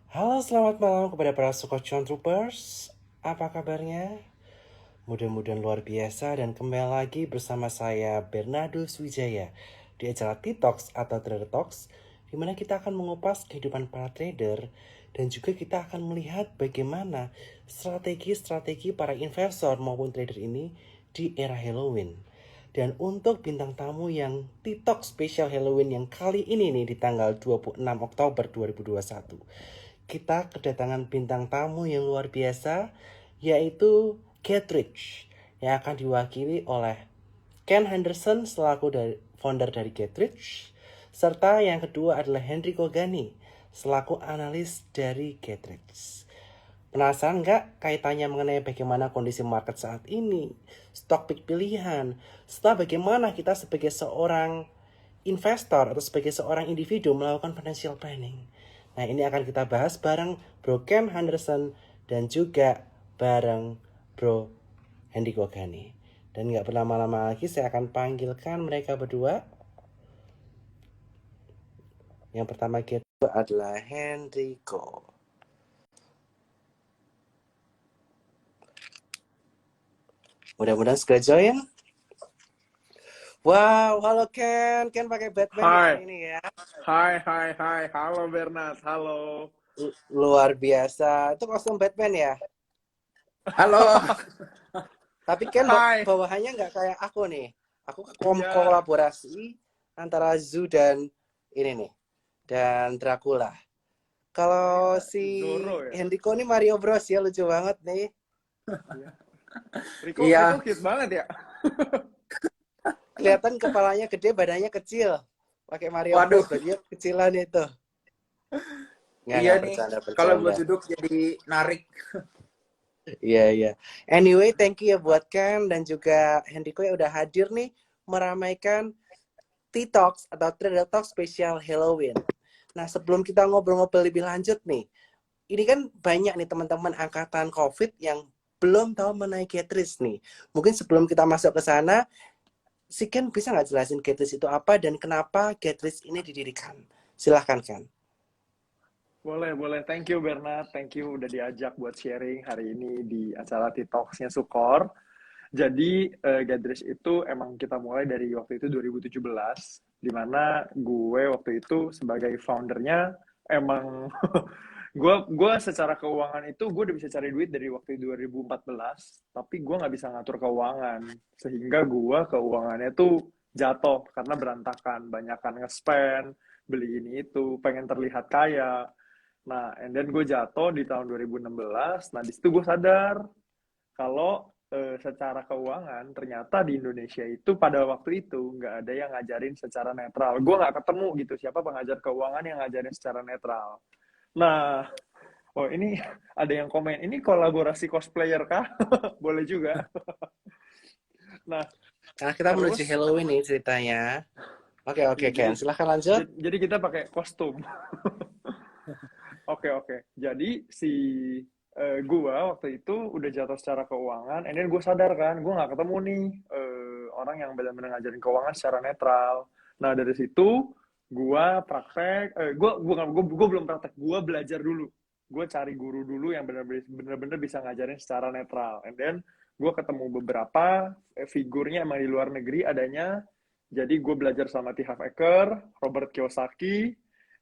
Halo, selamat malam kepada para Sukocuan Troopers. Apa kabarnya? Mudah-mudahan luar biasa dan kembali lagi bersama saya Bernardus Wijaya di acara T-Talks atau Trader Talks, di mana kita akan mengupas kehidupan para trader dan juga kita akan melihat bagaimana strategi-strategi para investor maupun trader ini di era Halloween. Dan untuk bintang tamu yang TikTok spesial Halloween yang kali ini nih di tanggal 26 Oktober 2021, kita kedatangan bintang tamu yang luar biasa, yaitu Getrich, yang akan diwakili oleh Ken Henderson selaku founder dari Getrich, serta yang kedua adalah Henry Kogani selaku analis dari Getrich. Penasaran nggak kaitannya mengenai bagaimana kondisi market saat ini, stok pick pilihan, serta bagaimana kita sebagai seorang investor atau sebagai seorang individu melakukan financial planning? Nah, ini akan kita bahas bareng Bro Ken Henderson dan juga bareng Bro Hendy Kogani. Dan nggak berlama-lama lagi, saya akan panggilkan mereka berdua. Yang pertama kita adalah Henrico. Mudah-mudahan sudah join. Wow, halo Ken. Ken pakai Batman ya hari Hai, ini ya. hai. Halo Bernard, halo. Luar biasa. Itu kostum Batman ya. Halo, Tapi Ken Hai, bawahannya nggak kayak aku nih. Aku ya, kolaborasi antara Zoo dan ini nih. Dan Dracula. Kalau ternyata si Zoro ya. Henrico nih Mario Bros ya, lucu banget nih. Iya. Riko iya, cute banget ya. Kelihatan kepalanya gede, badannya kecil. Pakai Mario waduh, Bros, bajunya kecilan itu. iya Nggak, nih. bercanda, Kalau gue bercanda. duduk jadi narik. Iya, iya. Anyway, thank you ya buat Ken dan juga Henrico yang udah hadir nih meramaikan T-Talks atau Trader Talk spesial Halloween. Nah, sebelum kita ngobrol-ngobrol lebih lanjut nih, ini kan banyak nih teman-teman angkatan COVID yang belum tahu mengenai Getris nih. Mungkin sebelum kita masuk ke sana, si Ken bisa nggak jelasin Getris itu apa dan kenapa Getris ini didirikan? Silahkan, Ken. Boleh. Thank you Bernard, thank you udah diajak buat sharing hari ini di acara TikToks-nya Sukor. Jadi, Gadrish itu emang kita mulai dari waktu itu 2017, di mana gue waktu itu sebagai foundernya emang gue secara keuangan itu gue udah bisa cari duit dari waktu 2014, tapi gue nggak bisa ngatur keuangan, sehingga gue keuangannya tuh jatuh karena berantakan, banyakan nge-spend, beli ini itu, pengen terlihat kaya. Nah, and then gue jatuh di tahun 2016. Nah, di situ gue sadar kalau secara keuangan ternyata di Indonesia itu pada waktu itu nggak ada yang ngajarin secara netral. Gue nggak ketemu gitu siapa pengajar keuangan yang ngajarin secara netral. Nah, oh ini ada yang komen, ini kolaborasi cosplayer kah? Boleh juga. Nah, Karena kita menuju terus Halloween nih ceritanya. Oke, oke, ya, Ken. jadi Silahkan lanjut. jadi kita pakai kostum. Oke. Jadi si gua waktu itu udah jatuh secara keuangan, and then gue sadar kan, gue nggak ketemu nih orang yang benar-benar ngajarin keuangan secara netral. Nah dari situ gua praktek, gue belum praktek, gue belajar dulu, gue cari guru dulu yang benar-benar bisa ngajarin secara netral, and then gue ketemu beberapa figurnya emang di luar negeri adanya, jadi gue belajar sama T. Harv Eker, Robert Kiyosaki,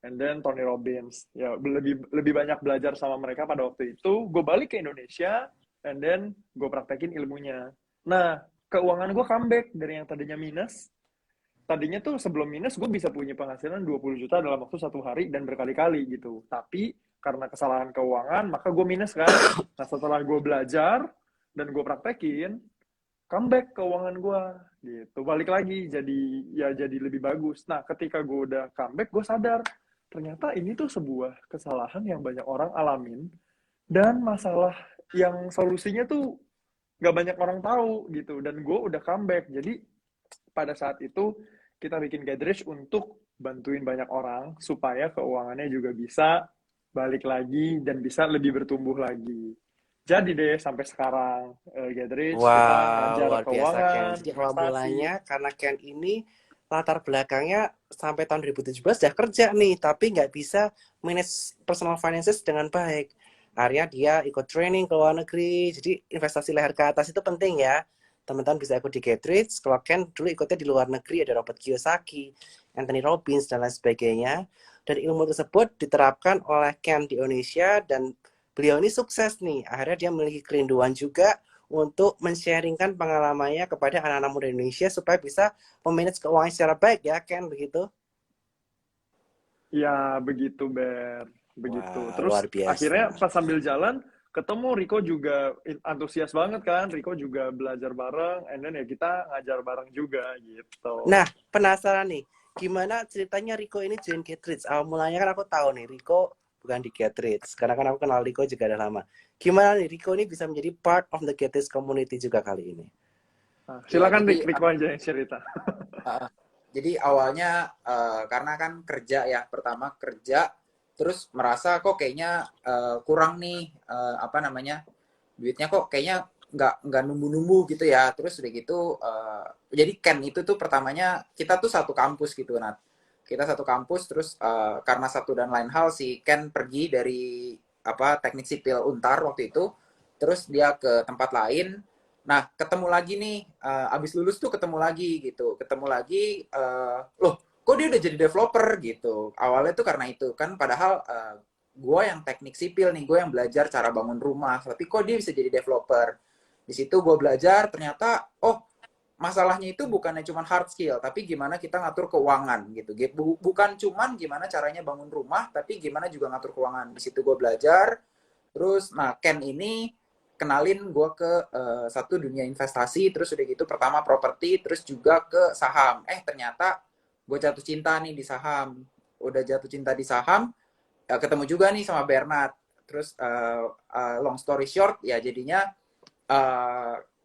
and then Tony Robbins. Ya lebih banyak belajar sama mereka pada waktu itu. Gue balik ke Indonesia, and then gue praktekin ilmunya. Nah, keuangan gue comeback dari yang tadinya minus. Tadinya tuh sebelum minus gue bisa punya penghasilan 20 juta dalam waktu 1 hari dan berkali-kali gitu. Tapi karena kesalahan keuangan, maka gue minus kan. Nah setelah gue belajar dan gue praktekin, comeback keuangan gue gitu, balik lagi jadi lebih bagus. Nah ketika gue udah comeback, gue sadar ternyata ini tuh sebuah kesalahan yang banyak orang alamin, dan masalah yang solusinya tuh nggak banyak orang tahu gitu, dan gue udah comeback. Jadi pada saat itu kita bikin Gadrish untuk bantuin banyak orang supaya keuangannya juga bisa balik lagi dan bisa lebih bertumbuh lagi. Jadi deh sampai sekarang Gadrish kita Wow, ngajar luar biasa Ken. keuangan, Jadi awal investasi. mulanya karena Ken ini latar belakangnya sampai tahun 2017 udah kerja nih, tapi nggak bisa manage personal finances dengan baik. Akhirnya dia ikut training ke luar negeri. Jadi investasi leher ke atas itu penting ya. Teman-teman bisa ikut di Get Rich. Kalau Ken dulu ikutnya di luar negeri, ada Robert Kiyosaki, Anthony Robbins, dan lain sebagainya. Dan ilmu tersebut diterapkan oleh Ken di Indonesia, dan beliau ini sukses nih. Akhirnya dia memiliki kerinduan juga untuk men-sharingkan pengalamannya kepada anak-anak muda Indonesia supaya bisa memanage keuangan secara baik ya, Ken, begitu? Ya, begitu, Ber. Begitu. Wah, Terus luar biasa. akhirnya pas sambil jalan, ketemu Riko juga antusias banget kan. Riko juga belajar bareng, and then ya kita ngajar bareng juga gitu. Nah, penasaran nih, gimana ceritanya Riko ini join Get Rich? Awal mulanya kan aku tahu nih, Riko bukan di Get Rich. Karena kan aku kenal Riko juga udah lama. Gimana nih, Riko ini bisa menjadi part of the Get Rich community juga kali ini? Nah, Iya, silakan jadi Riko aja yang cerita. uh, awalnya karena kan kerja ya, pertama kerja, terus merasa kok kayaknya kurang nih apa namanya duitnya kok kayaknya nggak numbu-numbu gitu ya. Terus udah gitu jadi Ken itu tuh pertamanya kita tuh satu kampus gitu, Nat. Kita satu kampus, terus karena satu dan lain hal si Ken pergi dari apa teknik sipil Untar waktu itu, terus dia ke tempat lain. Nah, ketemu lagi nih, abis lulus tuh ketemu lagi gitu. Ketemu lagi, loh kok dia udah jadi developer gitu. Awalnya tuh karena itu kan, padahal gue yang teknik sipil nih, gue yang belajar cara bangun rumah. Tapi kok dia bisa jadi developer? Di situ gue belajar, ternyata, oh masalahnya itu bukannya cuma hard skill, tapi gimana kita ngatur keuangan gitu. Bukan cuma gimana caranya bangun rumah, tapi gimana juga ngatur keuangan. Di situ gue belajar. Terus, nah Ken ini kenalin gue ke satu dunia investasi, terus udah gitu pertama properti, terus juga ke saham. Ternyata gue jatuh cinta nih di saham. Udah jatuh cinta di saham, ketemu juga nih sama Bernard. Terus long story short, ya jadinya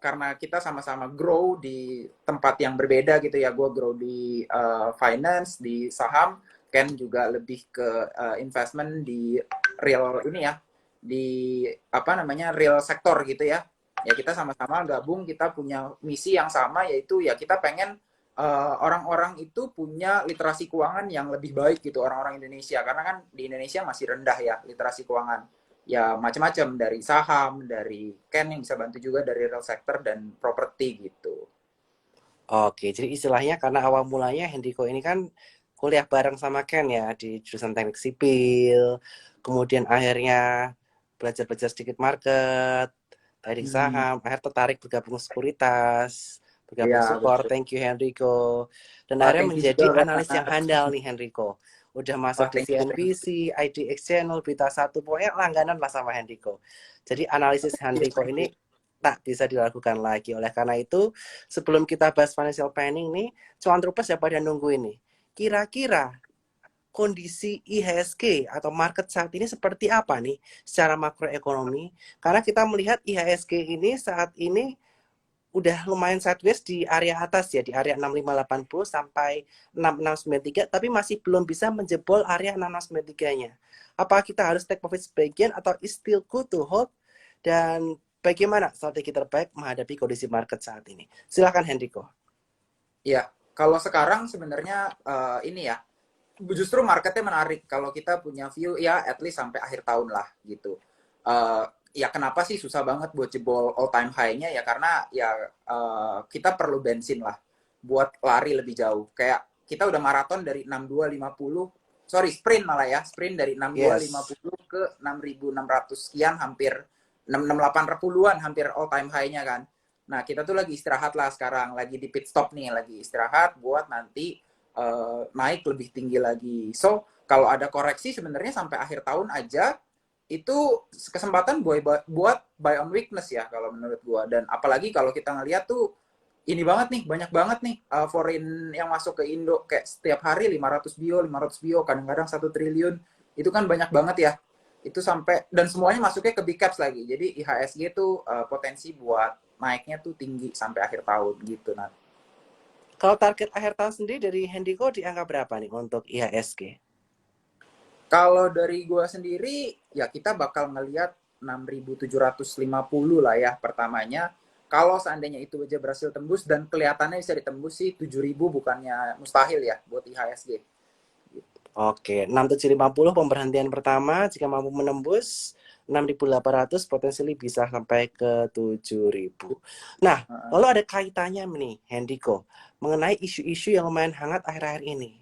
karena kita sama-sama grow di tempat yang berbeda gitu ya. Gue grow di finance, di saham. Ken juga lebih ke investment di real ini ya, di apa namanya real sektor gitu ya. Ya kita sama-sama gabung, kita punya misi yang sama, yaitu ya kita pengen orang-orang itu punya literasi keuangan yang lebih baik gitu, orang-orang Indonesia, karena kan di Indonesia masih rendah ya literasi keuangan. Ya macam-macam, dari saham, dari Ken yang bisa bantu juga dari real sector dan properti gitu. Oke, jadi istilahnya karena awal mulanya Hendriko ini kan kuliah bareng sama Ken ya di jurusan teknik sipil, kemudian akhirnya belajar-belajar sedikit market, trading saham, akhirnya tertarik bergabung sekuritas, bergabung Iya support. betul. Thank you Henriko. Dan akhirnya Thank you menjadi juga analis yang Bernard. handal nih Henriko. Udah masuk di Thank you. CNBC, IDX Channel, Berita Satu, pokoknya langganan lah sama Henriko. Jadi analisis Henriko Thank you. ini tak bisa dilakukan lagi. Oleh karena itu, sebelum kita bahas financial planning nih, cuan trupes ya pada nunggu ini. Kira-kira kondisi IHSG atau market saat ini seperti apa nih secara makroekonomi? Karena kita melihat IHSG ini saat ini udah lumayan sideways di area atas ya, di area 6580 sampai 6693, tapi masih belum bisa menjebol area 6693-nya. Apa kita harus take profit sebagian atau is still good to hold? Dan bagaimana strategi terbaik menghadapi kondisi market saat ini? Silakan Hendriko. Ya, kalau sekarang sebenarnya ini ya, justru marketnya menarik kalau kita punya view ya at least sampai akhir tahun lah gitu. Ya kenapa sih susah banget buat jebol all time high-nya ya, karena ya kita perlu bensin lah buat lari lebih jauh. Kayak kita udah maraton dari 6250, sorry sprint malah ya, sprint dari Yes. 6250 ke 6600 sekian, hampir 6880-an, hampir all time high-nya kan. Nah, kita tuh lagi istirahat lah sekarang, lagi di pit stop nih, lagi istirahat buat nanti naik lebih tinggi lagi. So, kalau ada koreksi sebenarnya sampai akhir tahun aja, itu kesempatan buat buy on weakness ya kalau menurut gua. Dan apalagi kalau kita ngeliat tuh ini banget nih, banyak banget nih foreign yang masuk ke Indo, kayak setiap hari 500 bio, 500 bio, kadang-kadang 1 triliun. Itu kan banyak banget ya. Itu sampai, dan semuanya masuknya ke big caps lagi. Jadi IHSG tuh potensi buat naiknya tuh tinggi sampai akhir tahun gitu. Nah, Kalau target akhir tahun sendiri dari Hendriko di angka berapa nih untuk IHSG? kalau dari gua sendiri, ya kita bakal ngelihat 6.750 lah ya pertamanya. kalau seandainya itu aja berhasil tembus dan kelihatannya bisa ditembus sih 7.000 bukannya mustahil ya buat IHSG. Oke, 6750 pemberhentian pertama, jika mampu menembus 6.800 potensial bisa sampai ke 7.000. Nah, lalu ada kaitannya nih, Hendiko, mengenai isu-isu yang lumayan hangat akhir-akhir ini.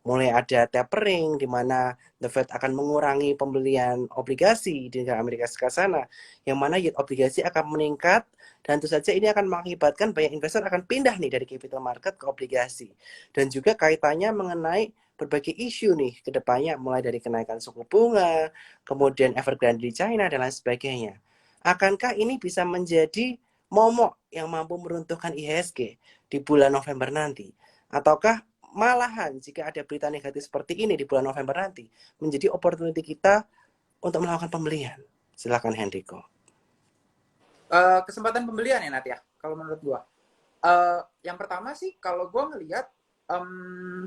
Mulai ada tapering, di mana The Fed akan mengurangi pembelian obligasi di negara Amerika Serikat sana, yang mana yield obligasi akan meningkat, dan tentu saja ini akan mengakibatkan banyak investor akan pindah nih dari capital market ke obligasi. Dan juga kaitannya mengenai berbagai isu nih ke depannya, mulai dari kenaikan suku bunga, kemudian Evergrande di China, dan lain sebagainya. Akankah ini bisa menjadi momok yang mampu meruntuhkan IHSG di bulan November nanti? Ataukah malahan jika ada berita negatif seperti ini di bulan November nanti menjadi opportunity kita untuk melakukan pembelian? Silakan Hendriko. Kesempatan pembelian ya Nat ya, kalau menurut gua. Yang pertama sih kalau gua ngelihat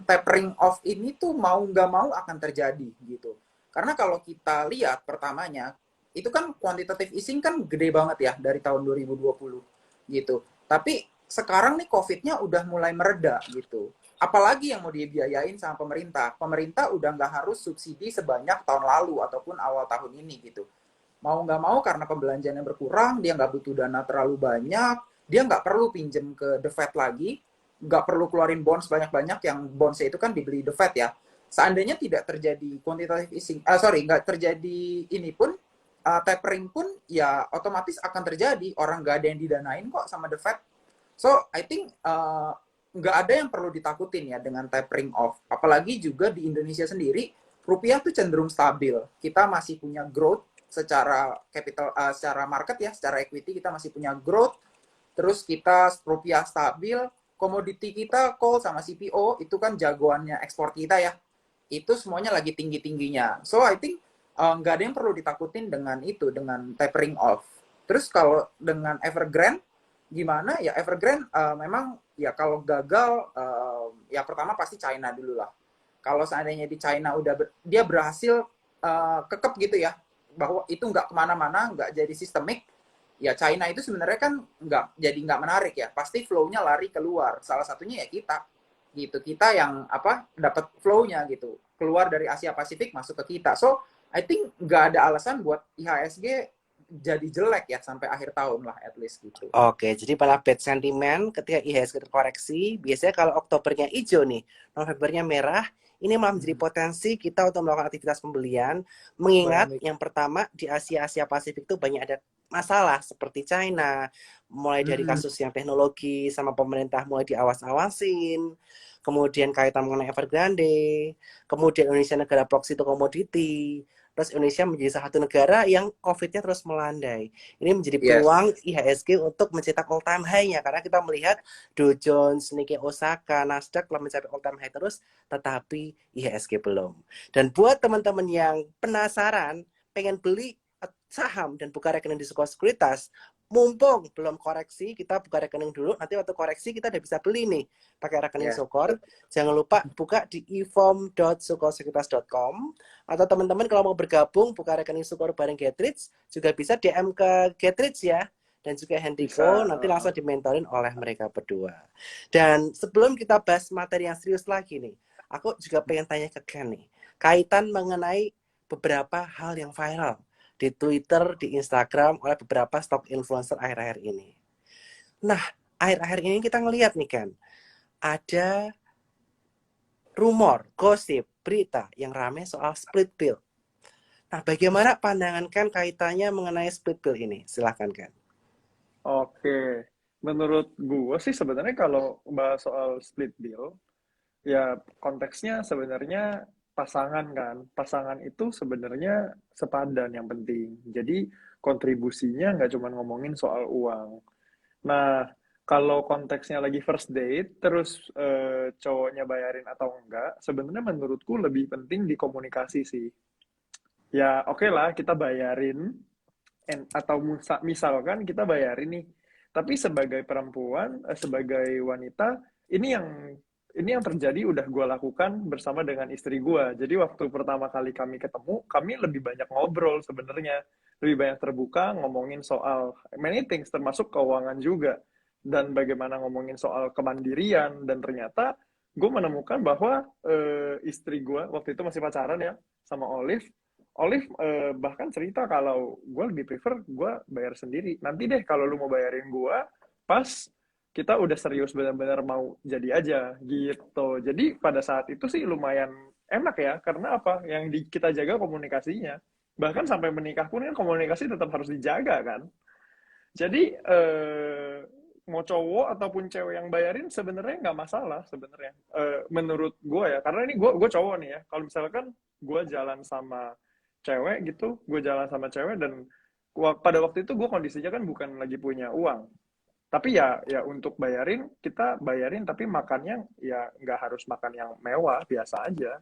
tapering off ini tuh mau nggak mau akan terjadi gitu. Karena kalau kita lihat pertamanya, itu kan quantitative easing kan gede banget ya dari tahun 2020 gitu. Tapi sekarang nih COVID-nya udah mulai mereda gitu. Apalagi yang mau dibiayain sama pemerintah. Pemerintah udah nggak harus subsidi sebanyak tahun lalu ataupun awal tahun ini gitu. Mau nggak mau karena pembelanjaannya berkurang, dia nggak butuh dana terlalu banyak, dia nggak perlu pinjem ke The Fed lagi, nggak perlu keluarin bonds banyak-banyak, yang bondsnya itu kan dibeli The Fed ya. Seandainya tidak terjadi quantitative easing, nggak terjadi ini pun, tapering pun, ya otomatis akan terjadi. Orang nggak ada yang didanain kok sama The Fed. So, I think nggak ada yang perlu ditakutin ya dengan tapering off. Apalagi juga di Indonesia sendiri, rupiah tuh cenderung stabil. Kita masih punya growth secara capital, secara market ya, secara equity kita masih punya growth. Terus kita rupiah stabil, komoditi kita coal sama CPO itu kan jagoannya ekspor kita ya. Itu semuanya lagi tinggi-tingginya. So I think nggak ada yang perlu ditakutin dengan itu, dengan tapering off. Terus kalau dengan Evergrande gimana ya, Evergrande memang ya kalau gagal ya pertama pasti China dulu lah. Kalau seandainya di China dia berhasil kekep gitu ya, bahwa itu nggak kemana-mana, nggak jadi sistemik, ya China itu sebenarnya kan nggak menarik ya, pasti flow-nya lari keluar. Salah satunya ya kita, gitu. Kita yang dapat flow-nya gitu, keluar dari Asia Pasifik masuk ke kita. So I think nggak ada alasan buat IHSG jadi jelek ya sampai akhir tahun lah at least gitu. Oke, jadi malah bad sentiment ketika IHSG terkoreksi. Biasanya kalau Oktobernya hijau nih, Novembernya merah, ini malah menjadi potensi kita untuk melakukan aktivitas pembelian. Mengingat yang pertama di Asia Pasifik itu banyak ada masalah seperti China, mulai dari kasus yang teknologi sama pemerintah mulai diawas-awasin, kemudian kaitan mengenai Evergrande, kemudian Indonesia negara proxy to komoditi. Terus Indonesia menjadi salah satu negara yang COVID-nya terus melandai. Ini menjadi peluang IHSG untuk mencetak all time high-nya. Karena kita melihat Dow Jones, Nikkei Osaka, Nasdaq telah mencapai all time high terus, tetapi IHSG belum. Dan buat teman-teman yang penasaran, pengen beli saham dan buka rekening di Sukor Sekuritas, mumpung belum koreksi, kita buka rekening dulu. Nanti waktu koreksi kita udah bisa beli nih pakai rekening Sukor. Jangan lupa buka di eform.sukorsekuritas.com, atau teman-teman kalau mau bergabung buka rekening Sukor bareng Getrich juga bisa DM ke Getrich ya, dan juga Hendriko, nanti langsung dimentorin oleh mereka berdua. Dan sebelum kita bahas materi yang serius lagi nih, aku juga pengen tanya ke Ken nih, kaitan mengenai beberapa hal yang viral di Twitter, di Instagram oleh beberapa stock influencer akhir-akhir ini. Nah, akhir-akhir ini kita ngelihat nih kan, ada rumor, gosip, berita yang ramai soal split bill. Nah, bagaimana pandangan Ken kaitannya mengenai split bill ini? Silahkan Ken. Oke, menurut gue sih sebenarnya kalau bahas soal split bill, ya konteksnya sebenarnya pasangan kan. Pasangan itu sebenarnya sepadan yang penting. Jadi kontribusinya nggak cuma ngomongin soal uang. Nah, kalau konteksnya lagi first date, terus cowoknya bayarin atau enggak, sebenarnya menurutku lebih penting di komunikasi sih. Ya oke lah kita bayarin, atau misalkan kita bayarin nih, tapi sebagai perempuan, sebagai wanita, ini yang terjadi udah gue lakukan bersama dengan istri gue. Jadi waktu pertama kali kami ketemu, kami lebih banyak ngobrol sebenarnya. lebih banyak terbuka ngomongin soal many things termasuk keuangan juga dan bagaimana ngomongin soal kemandirian. Dan ternyata gue menemukan bahwa istri gue waktu itu masih pacaran ya sama Olive. Olive bahkan cerita kalau gue lebih prefer gue bayar sendiri. Nanti deh kalau lu mau bayarin gue pas kita udah serius benar-benar mau jadi aja gitu. Jadi pada saat itu sih lumayan enak ya, karena apa? Yang kita jaga komunikasinya. Bahkan sampai menikah pun kan komunikasi tetap harus dijaga kan. Jadi mau cowok ataupun cewek yang bayarin sebenarnya nggak masalah sebenarnya. Menurut gue ya, karena ini gue cowok nih ya. Kalau misalkan gue jalan sama cewek gitu, gue jalan sama cewek dan pada waktu itu gue kondisinya kan bukan lagi punya uang. Tapi ya untuk bayarin, kita bayarin tapi makannya ya nggak harus makan yang mewah, biasa aja.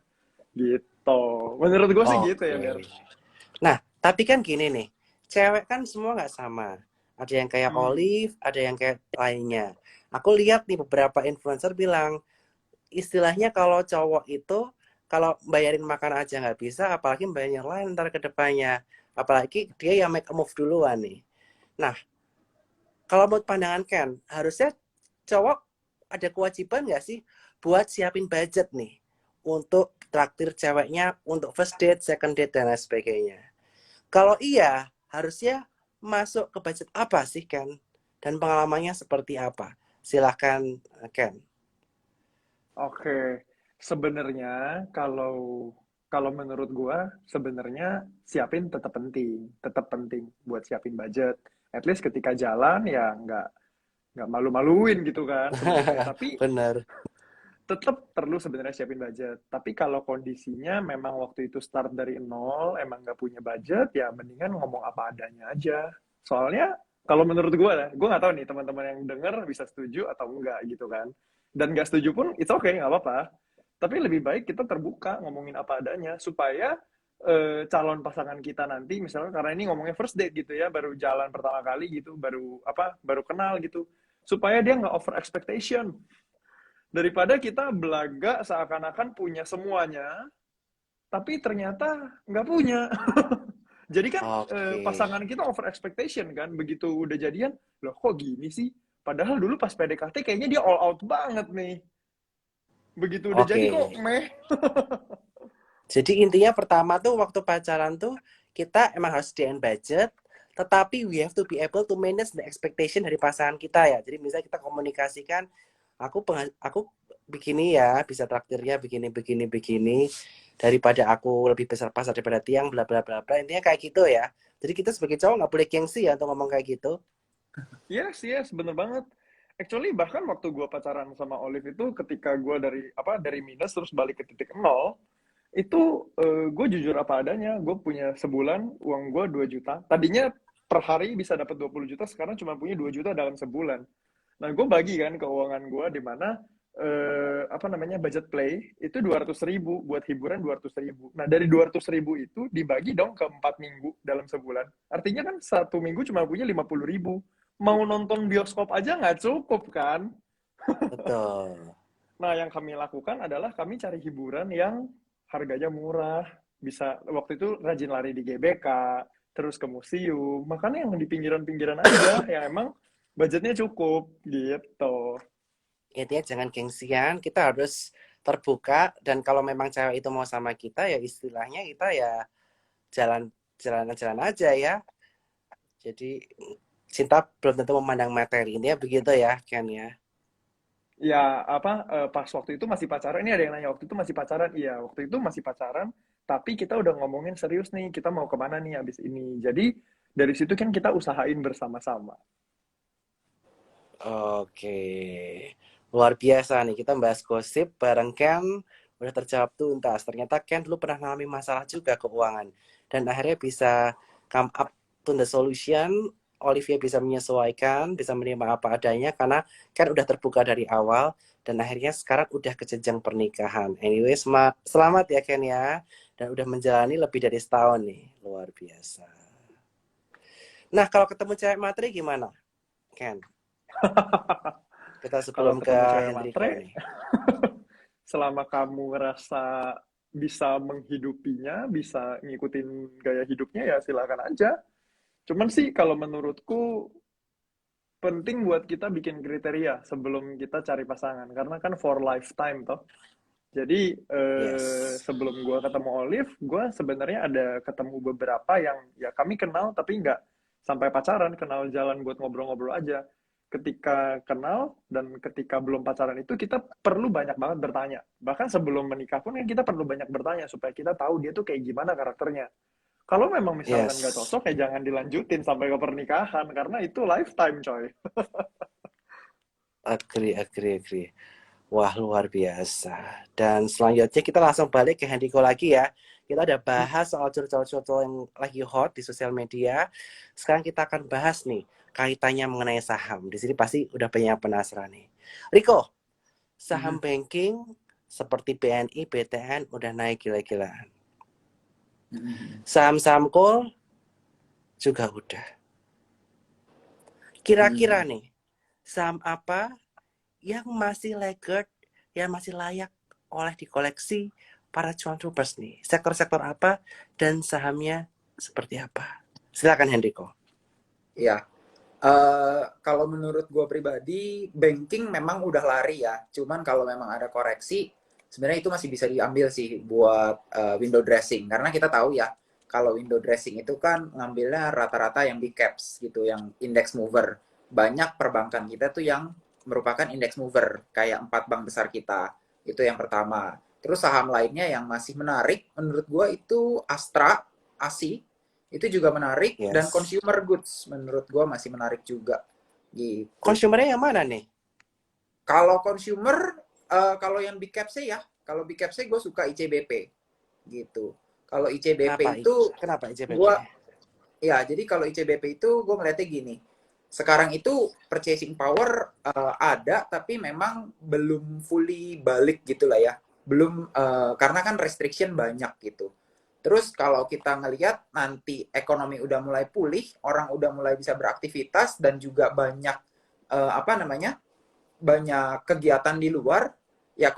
Gitu. Menurut gue sih gitu ya, Ber. Oke. Nah, tapi kan gini nih, cewek kan semua nggak sama. Ada yang kayak Olive, ada yang kayak lainnya. Aku lihat nih beberapa influencer bilang, istilahnya kalau cowok itu, kalau bayarin makan aja nggak bisa, apalagi bayarin yang lain ntar ke depannya. Apalagi dia yang make a move duluan nih. Nah, kalau menurut pandangan Ken, harusnya cowok ada kewajiban nggak sih buat siapin budget nih untuk traktir ceweknya untuk first date, second date, dan lain sebagainya. Kalau iya, harusnya masuk ke budget apa sih Ken? Dan pengalamannya seperti apa? Silahkan Ken. Oke, sebenarnya kalau menurut gua sebenarnya siapin tetap penting buat siapin budget. At least ketika jalan ya nggak malu-maluin gitu kan sebenarnya. Tapi Bener. tetap perlu sebenarnya siapin budget. Tapi kalau kondisinya memang waktu itu start dari nol, emang nggak punya budget, ya mendingan ngomong apa adanya aja. Soalnya kalau menurut gue nggak tahu nih teman-teman yang denger bisa setuju atau enggak gitu kan. Dan nggak setuju pun it's okay, nggak apa-apa. Tapi lebih baik kita terbuka ngomongin apa adanya supaya calon pasangan kita nanti misalnya karena ini ngomongnya first date gitu ya, baru jalan pertama kali gitu, baru kenal gitu, supaya dia nggak over expectation daripada kita belaga seakan-akan punya semuanya, tapi ternyata nggak punya. Jadi kan Oke. pasangan kita over expectation kan, begitu udah jadian, loh kok gini sih? Padahal dulu pas PDKT kayaknya dia all out banget nih. Begitu udah jadi kok Oke. meh. Jadi intinya pertama tuh waktu pacaran tuh kita emang harus sediain budget, tetapi we have to be able to manage the expectation dari pasangan kita ya. Jadi misalnya kita komunikasikan, aku begini ya, bisa traktirnya begini daripada aku lebih besar pasar daripada tiang, bla bla bla bla. Intinya kayak gitu ya. Jadi kita sebagai cowok nggak boleh gengsi ya untuk ngomong kayak gitu. Yes, bener banget. Actually bahkan waktu gue pacaran sama Olive itu ketika gue dari minus terus balik ke titik nol, itu gue jujur apa adanya. Gue punya sebulan uang gue 2 juta. Tadinya per hari bisa dapat 20 juta, sekarang cuma punya 2 juta dalam sebulan. Nah, gue bagi kan keuangan gue di mana budget play itu 200.000 buat hiburan 200.000. Nah, dari 200.000 itu dibagi dong ke 4 minggu dalam sebulan. Artinya kan 1 minggu cuma punya 50.000. Mau nonton bioskop aja nggak cukup kan? Betul. Nah, yang kami lakukan adalah kami cari hiburan yang harganya murah. Bisa waktu itu rajin lari di GBK, terus ke museum. Makanya yang di pinggiran-pinggiran aja, yang emang budgetnya cukup gitu. Intinya jangan gengsian, kita harus terbuka, dan kalau memang cewek itu mau sama kita ya istilahnya kita ya jalan aja ya. Jadi cinta belum tentu memandang materi, intinya begitu ya Ken ya. Ya pas waktu itu masih pacaran. Ini ada yang nanya waktu itu masih pacaran. Iya, waktu itu masih pacaran. Tapi kita udah ngomongin serius nih. Kita mau kemana nih abis ini. Jadi dari situ kan kita usahain bersama-sama. Oke, luar biasa nih kita bahas gosip bareng Ken, udah terjawab tuntas. Ternyata Ken dulu pernah mengalami masalah juga keuangan, dan akhirnya bisa come up to the solution. Olivia bisa menyesuaikan, bisa menerima apa adanya karena Ken udah terbuka dari awal, dan akhirnya sekarang udah ke jenjang pernikahan. Anyway, selamat ya Ken ya, dan udah menjalani lebih dari setahun nih, luar biasa. Nah, kalau ketemu cewek materi gimana Ken? Kita Kalau sebelum ke ketemu cewek Hendriko matre, nih. selama kamu ngerasa bisa menghidupinya, bisa ngikutin gaya hidupnya, ya silakan aja. Cuman sih kalau menurutku penting buat kita bikin kriteria sebelum kita cari pasangan karena kan for lifetime toh. Jadi Yes. sebelum gue ketemu Olive, gue sebenarnya ada ketemu beberapa yang ya kami kenal tapi nggak sampai pacaran, kenal jalan buat ngobrol-ngobrol aja. Ketika kenal dan ketika belum pacaran itu kita perlu banyak banget bertanya. Bahkan sebelum menikah pun kan kita perlu banyak bertanya supaya kita tahu dia tuh kayak gimana karakternya. Kalau memang misalkan nggak Yes. cocok ya jangan dilanjutin sampai ke pernikahan karena itu lifetime coy. Agree, agree, agree. Wah, luar biasa. Dan selanjutnya kita langsung balik ke Hendriko lagi ya. Kita udah bahas soal curcol-curcol yang lagi hot di sosial media. Sekarang kita akan bahas nih kaitannya mengenai saham. Di sini pasti udah banyak yang penasaran nih. Riko, saham banking seperti BNI, BTN udah naik gila-gilaan. Saham-saham coal juga udah. Kira-kira nih, saham apa yang masih laggard, yang masih layak oleh dikoleksi para cuan troopers nih? Sektor-sektor apa dan sahamnya seperti apa? Silakan Hendriko. Iya. Kalau menurut gue pribadi, banking memang udah lari ya. Cuman kalau memang ada koreksi, sebenarnya itu masih bisa diambil sih buat window dressing. Karena kita tahu ya, kalau window dressing itu kan ngambilnya rata-rata yang big caps gitu, yang index mover. Banyak perbankan kita tuh yang merupakan index mover, kayak 4 bank besar kita. Itu yang pertama. Terus saham lainnya yang masih menarik, menurut gue itu Astra, ASI, itu juga menarik, dan Yes. consumer goods menurut gue masih menarik juga gitu. Consumernya yang mana nih? Kalau consumer, kalau yang big cap sih ya, kalau big cap sih gue suka ICBP gitu. Kalau ICBP itu Kenapa ICBP? gue, ya jadi kalau ICBP itu gue melihatnya gini, sekarang itu purchasing power ada, tapi memang belum fully balik gitu lah ya, belum, karena kan restriction banyak gitu. Terus kalau kita ngelihat nanti ekonomi udah mulai pulih, orang udah mulai bisa beraktivitas dan juga banyak apa namanya, banyak kegiatan di luar, ya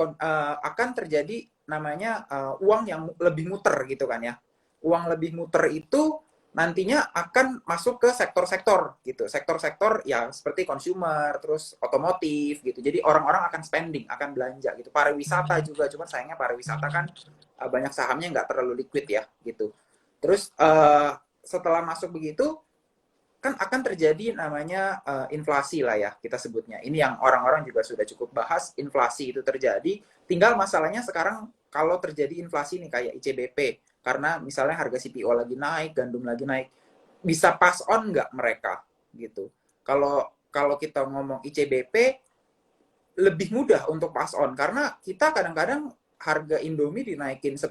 akan terjadi namanya uang yang lebih muter gitu kan ya. Uang lebih muter itu nantinya akan masuk ke sektor-sektor gitu. Sektor-sektor ya seperti consumer, terus otomotif gitu. Jadi orang-orang akan spending, akan belanja gitu. Pariwisata juga, cuman sayangnya pariwisata kan banyak sahamnya nggak terlalu liquid ya gitu. Terus setelah masuk begitu, kan akan terjadi namanya inflasi lah ya kita sebutnya. Ini yang orang-orang juga sudah cukup bahas, inflasi itu terjadi. Tinggal masalahnya sekarang kalau terjadi inflasi nih kayak ICBP, karena misalnya harga CPO lagi naik, gandum lagi naik, bisa pass on nggak mereka gitu. Kalau kalau kita ngomong ICBP lebih mudah untuk pass on karena kita kadang-kadang harga Indomie dinaikin 10%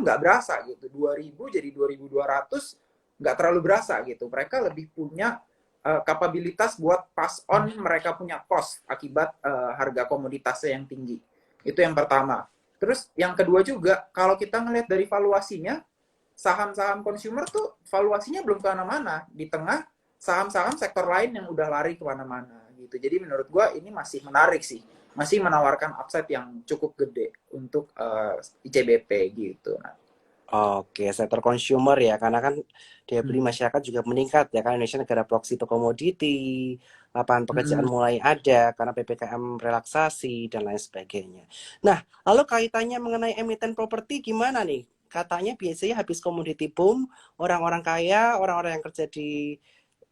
nggak berasa gitu. 2.000 jadi 2.200 nggak terlalu berasa gitu. Mereka lebih punya kapabilitas buat pass on, mereka punya cost akibat harga komoditasnya yang tinggi. Itu yang pertama. Terus yang kedua juga, kalau kita ngelihat dari valuasinya, saham-saham consumer tuh valuasinya belum kemana-mana. Di tengah saham-saham sektor lain yang udah lari kemana-mana gitu. Jadi menurut gue ini masih menarik sih. Masih menawarkan upside yang cukup gede untuk ICBP gitu. Nah, Oke, sektor consumer ya, karena kan daya beli masyarakat juga meningkat ya, kan Indonesia negara proxy to komoditi, lapangan pekerjaan mulai ada karena PPKM relaksasi dan lain sebagainya. Nah, lalu kaitannya mengenai emiten properti gimana nih? Katanya biasanya habis komoditi boom, orang-orang kaya, orang-orang yang kerja di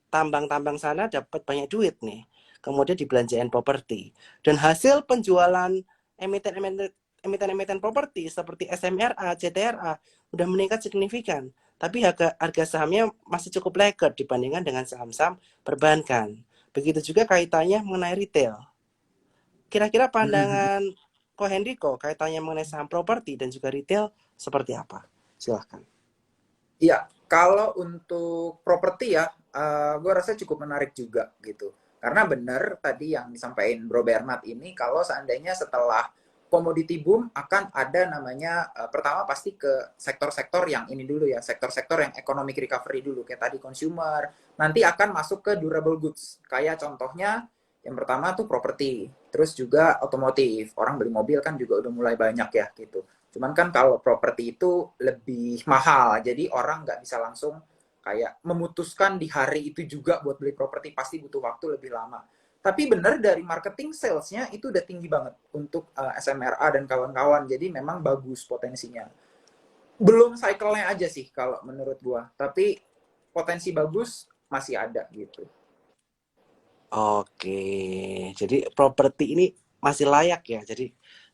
tambang-tambang sana dapat banyak duit nih. Kemudian dibelanjain properti. Dan hasil penjualan emiten-emiten properti seperti SMRA, CTRA udah meningkat signifikan. Tapi harga sahamnya masih cukup laggard dibandingkan dengan saham-saham perbankan. Begitu juga kaitannya mengenai retail. Kira-kira pandangan Ko Hendriko kaitannya mengenai saham properti dan juga retail seperti apa? Silahkan. iya, kalau untuk properti ya, gue rasa cukup menarik juga gitu. Karena benar tadi yang disampaikan Bro Bernard ini, kalau seandainya setelah komoditi boom akan ada namanya, pertama pasti ke sektor-sektor yang ini dulu ya, sektor-sektor yang economic recovery dulu, kayak tadi consumer, nanti akan masuk ke durable goods. Kayak contohnya, yang pertama tuh properti, terus juga otomotif. Orang beli mobil kan juga udah mulai banyak ya gitu. Cuman kan kalau properti itu lebih mahal, jadi orang nggak bisa langsung kayak memutuskan di hari itu juga buat beli properti pasti butuh waktu lebih lama. Tapi bener dari marketing salesnya itu udah tinggi banget untuk SMRA dan kawan-kawan. Jadi memang bagus potensinya. Belum cycle-nya aja sih kalau menurut gua. Tapi potensi bagus masih ada gitu. Oke, jadi properti ini masih layak ya. Jadi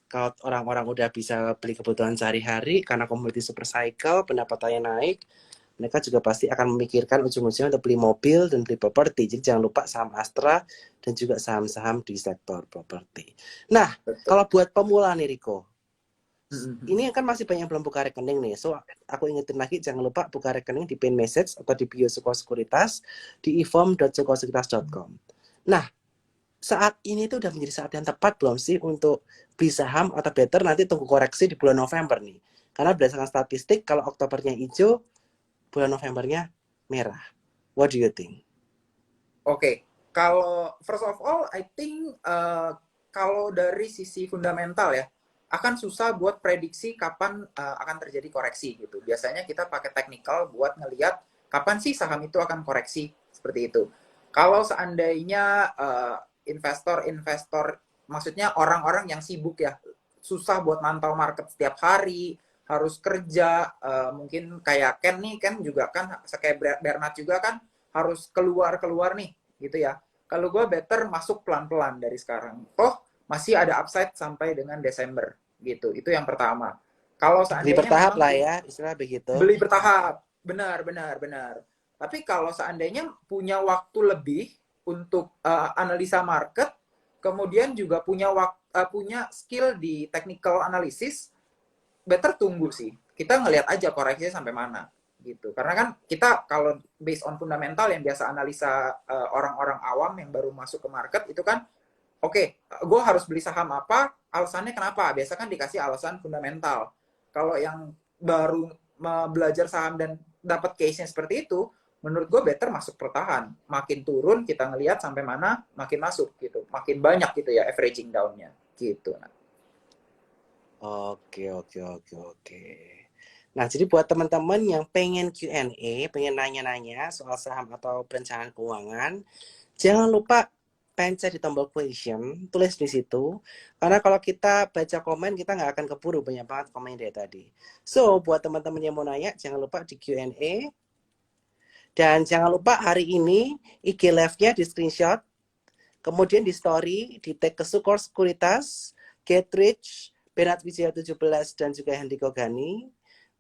kalau orang-orang udah bisa beli kebutuhan sehari-hari karena komoditi super cycle, pendapatannya naik, mereka juga pasti akan memikirkan ujung-ujungnya untuk beli mobil dan beli properti. Jadi jangan lupa saham Astra dan juga saham-saham di sektor properti. Nah, Betul. kalau buat pemula nih Riko, ini kan masih banyak yang belum buka rekening nih. So, aku ingetin lagi, jangan lupa buka rekening di pin message atau di bio Suko Sekuritas di ifom.sukosekuritas.com. Nah, saat ini tuh udah menjadi saat yang tepat belum sih untuk beli saham atau better nanti tunggu koreksi di bulan November nih? Karena berdasarkan statistik, kalau Oktobernya hijau, bulan Novembernya merah. What do you think? Oke, kalau first of all, I think kalau dari sisi fundamental ya, akan susah buat prediksi kapan akan terjadi koreksi gitu. Biasanya kita pakai technical buat ngelihat kapan sih saham itu akan koreksi seperti itu. Kalau seandainya investor-investor, maksudnya orang-orang yang sibuk ya, susah buat mantau market setiap hari, harus kerja, mungkin kayak Ken nih, Ken juga kan, kayak Bernard juga kan, harus keluar-keluar nih, gitu ya. Kalau gue better masuk pelan-pelan dari sekarang. Toh, masih ada upside sampai dengan Desember, gitu. Itu yang pertama. Kalau Beli seandainya bertahap memang lah ya, istilah begitu. beli bertahap, benar, benar, benar. Tapi kalau seandainya punya waktu lebih untuk analisa market, kemudian juga punya skill di technical analysis, better tunggu sih. Kita ngelihat aja koreksinya sampai mana gitu. Karena kan kita kalau based on fundamental yang biasa analisa orang-orang awam yang baru masuk ke market itu kan, oke, gue harus beli saham apa, alasannya kenapa? Biasa kan dikasih alasan fundamental. Kalau yang baru belajar saham dan dapat case-nya seperti itu, menurut gue better masuk bertahan. Makin turun kita ngelihat sampai mana, makin masuk gitu. Makin banyak gitu ya averaging down-nya gitu. Oke. Nah, jadi buat teman-teman yang pengen Q&A, pengen nanya-nanya soal saham atau perencanaan keuangan, jangan lupa pencet di tombol question, tulis di situ. Karena kalau kita baca komen, kita nggak akan keburu, banyak banget komen dari tadi. So, buat teman-teman yang mau nanya, jangan lupa di Q&A. Dan jangan lupa hari ini IG Live-nya di screenshot, kemudian di story, di tag ke Sukor Sekuritas, Get Rich, Bernard Wijaya 17, dan juga Hendiko Gani.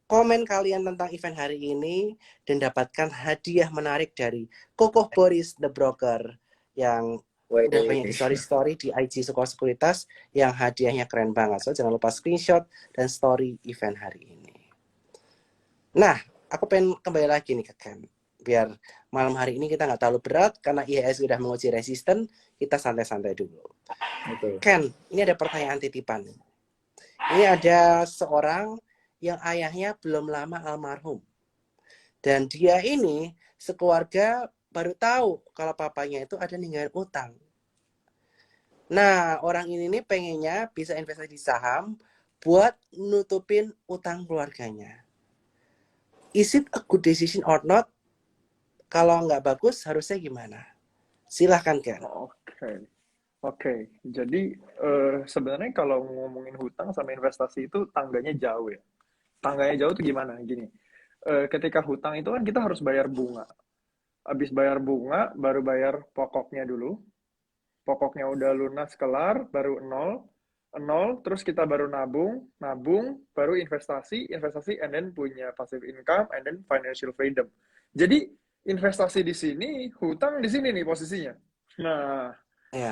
Komen kalian tentang event hari ini dan dapatkan hadiah menarik dari Kokoh Boris The Broker yang udah banyak di story di IG Sukor Sekuritas yang hadiahnya keren banget. So jangan lupa screenshot dan story event hari ini. Nah, aku pengen kembali lagi nih ke Ken. Biar malam hari ini kita nggak terlalu berat karena IHS sudah menguji resisten, kita santai-santai dulu. Betul. Ken, ini ada pertanyaan titipan. Ini ada seorang yang ayahnya belum lama almarhum. Dan dia ini sekeluarga baru tahu kalau papanya itu ada ninggalin utang. Nah, orang ini nih pengennya bisa investasi di saham buat nutupin utang keluarganya. Is it a good decision or not? Kalau nggak bagus, harusnya gimana? Silahkan, Ken. Oke. Jadi sebenarnya kalau ngomongin hutang sama investasi itu tangganya jauh ya. Tangganya jauh tuh gimana? Gini, ketika hutang itu kan kita harus bayar bunga. Habis bayar bunga, baru bayar pokoknya dulu. Pokoknya udah lunas kelar, baru nol, terus kita baru nabung, baru investasi, and then punya passive income, and then financial freedom. Jadi investasi di sini, hutang di sini nih posisinya. Nah,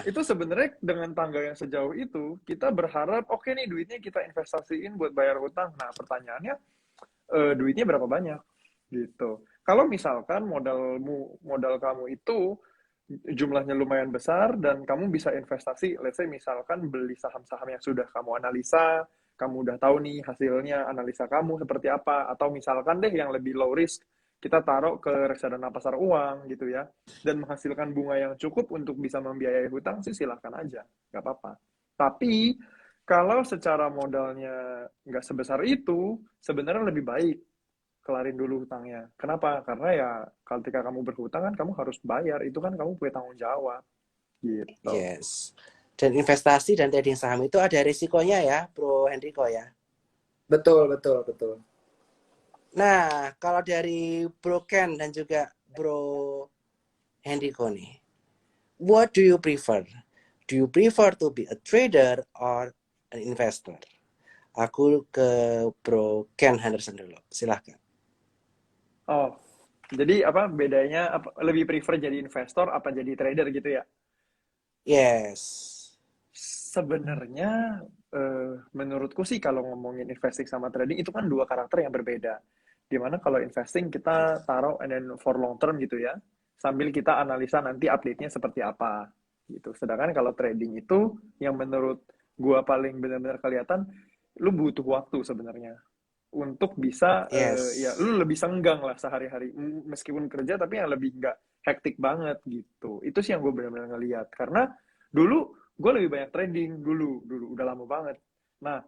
itu sebenarnya dengan tangga yang sejauh itu, kita berharap, oke nih duitnya kita investasiin buat bayar hutang. Nah, pertanyaannya, duitnya berapa banyak? Gitu. Kalau misalkan modal kamu itu jumlahnya lumayan besar dan kamu bisa investasi, let's say misalkan beli saham-saham yang sudah kamu analisa, kamu udah tahu nih hasilnya analisa kamu seperti apa, atau misalkan deh yang lebih low risk, kita taruh ke reksadana pasar uang gitu ya, dan menghasilkan bunga yang cukup untuk bisa membiayai hutang sih silahkan aja, nggak apa-apa. Tapi kalau secara modalnya nggak sebesar itu, sebenarnya lebih baik kelarin dulu hutangnya. Kenapa? Karena ya ketika kamu berhutang kan kamu harus bayar, itu kan kamu punya tanggung jawab gitu. Yes. Dan investasi dan trading saham itu ada risikonya ya, Bro Hendriko ya. Betul, betul, betul. Nah, kalau dari Bro Ken dan juga Bro Hendriko nih, what do you prefer? Do you prefer to be a trader or an investor? Aku ke Bro Ken Henderson dulu, silahkan. Oh, jadi apa bedanya? Lebih prefer jadi investor apa jadi trader gitu ya? Yes. Sebenarnya menurutku sih kalau ngomongin investing sama trading itu kan dua karakter yang berbeda. Dimana kalau investing kita taruh and then for long term gitu ya, sambil kita analisa nanti update-nya seperti apa gitu. Sedangkan kalau trading itu yang menurut gua paling benar-benar kelihatan, lu butuh waktu sebenarnya untuk bisa ya Yes. lu lebih senggang lah sehari-hari meskipun kerja tapi yang lebih nggak hektik banget gitu. Itu sih yang gue benar-benar ngelihat karena dulu gue lebih banyak trading dulu udah lama banget. Nah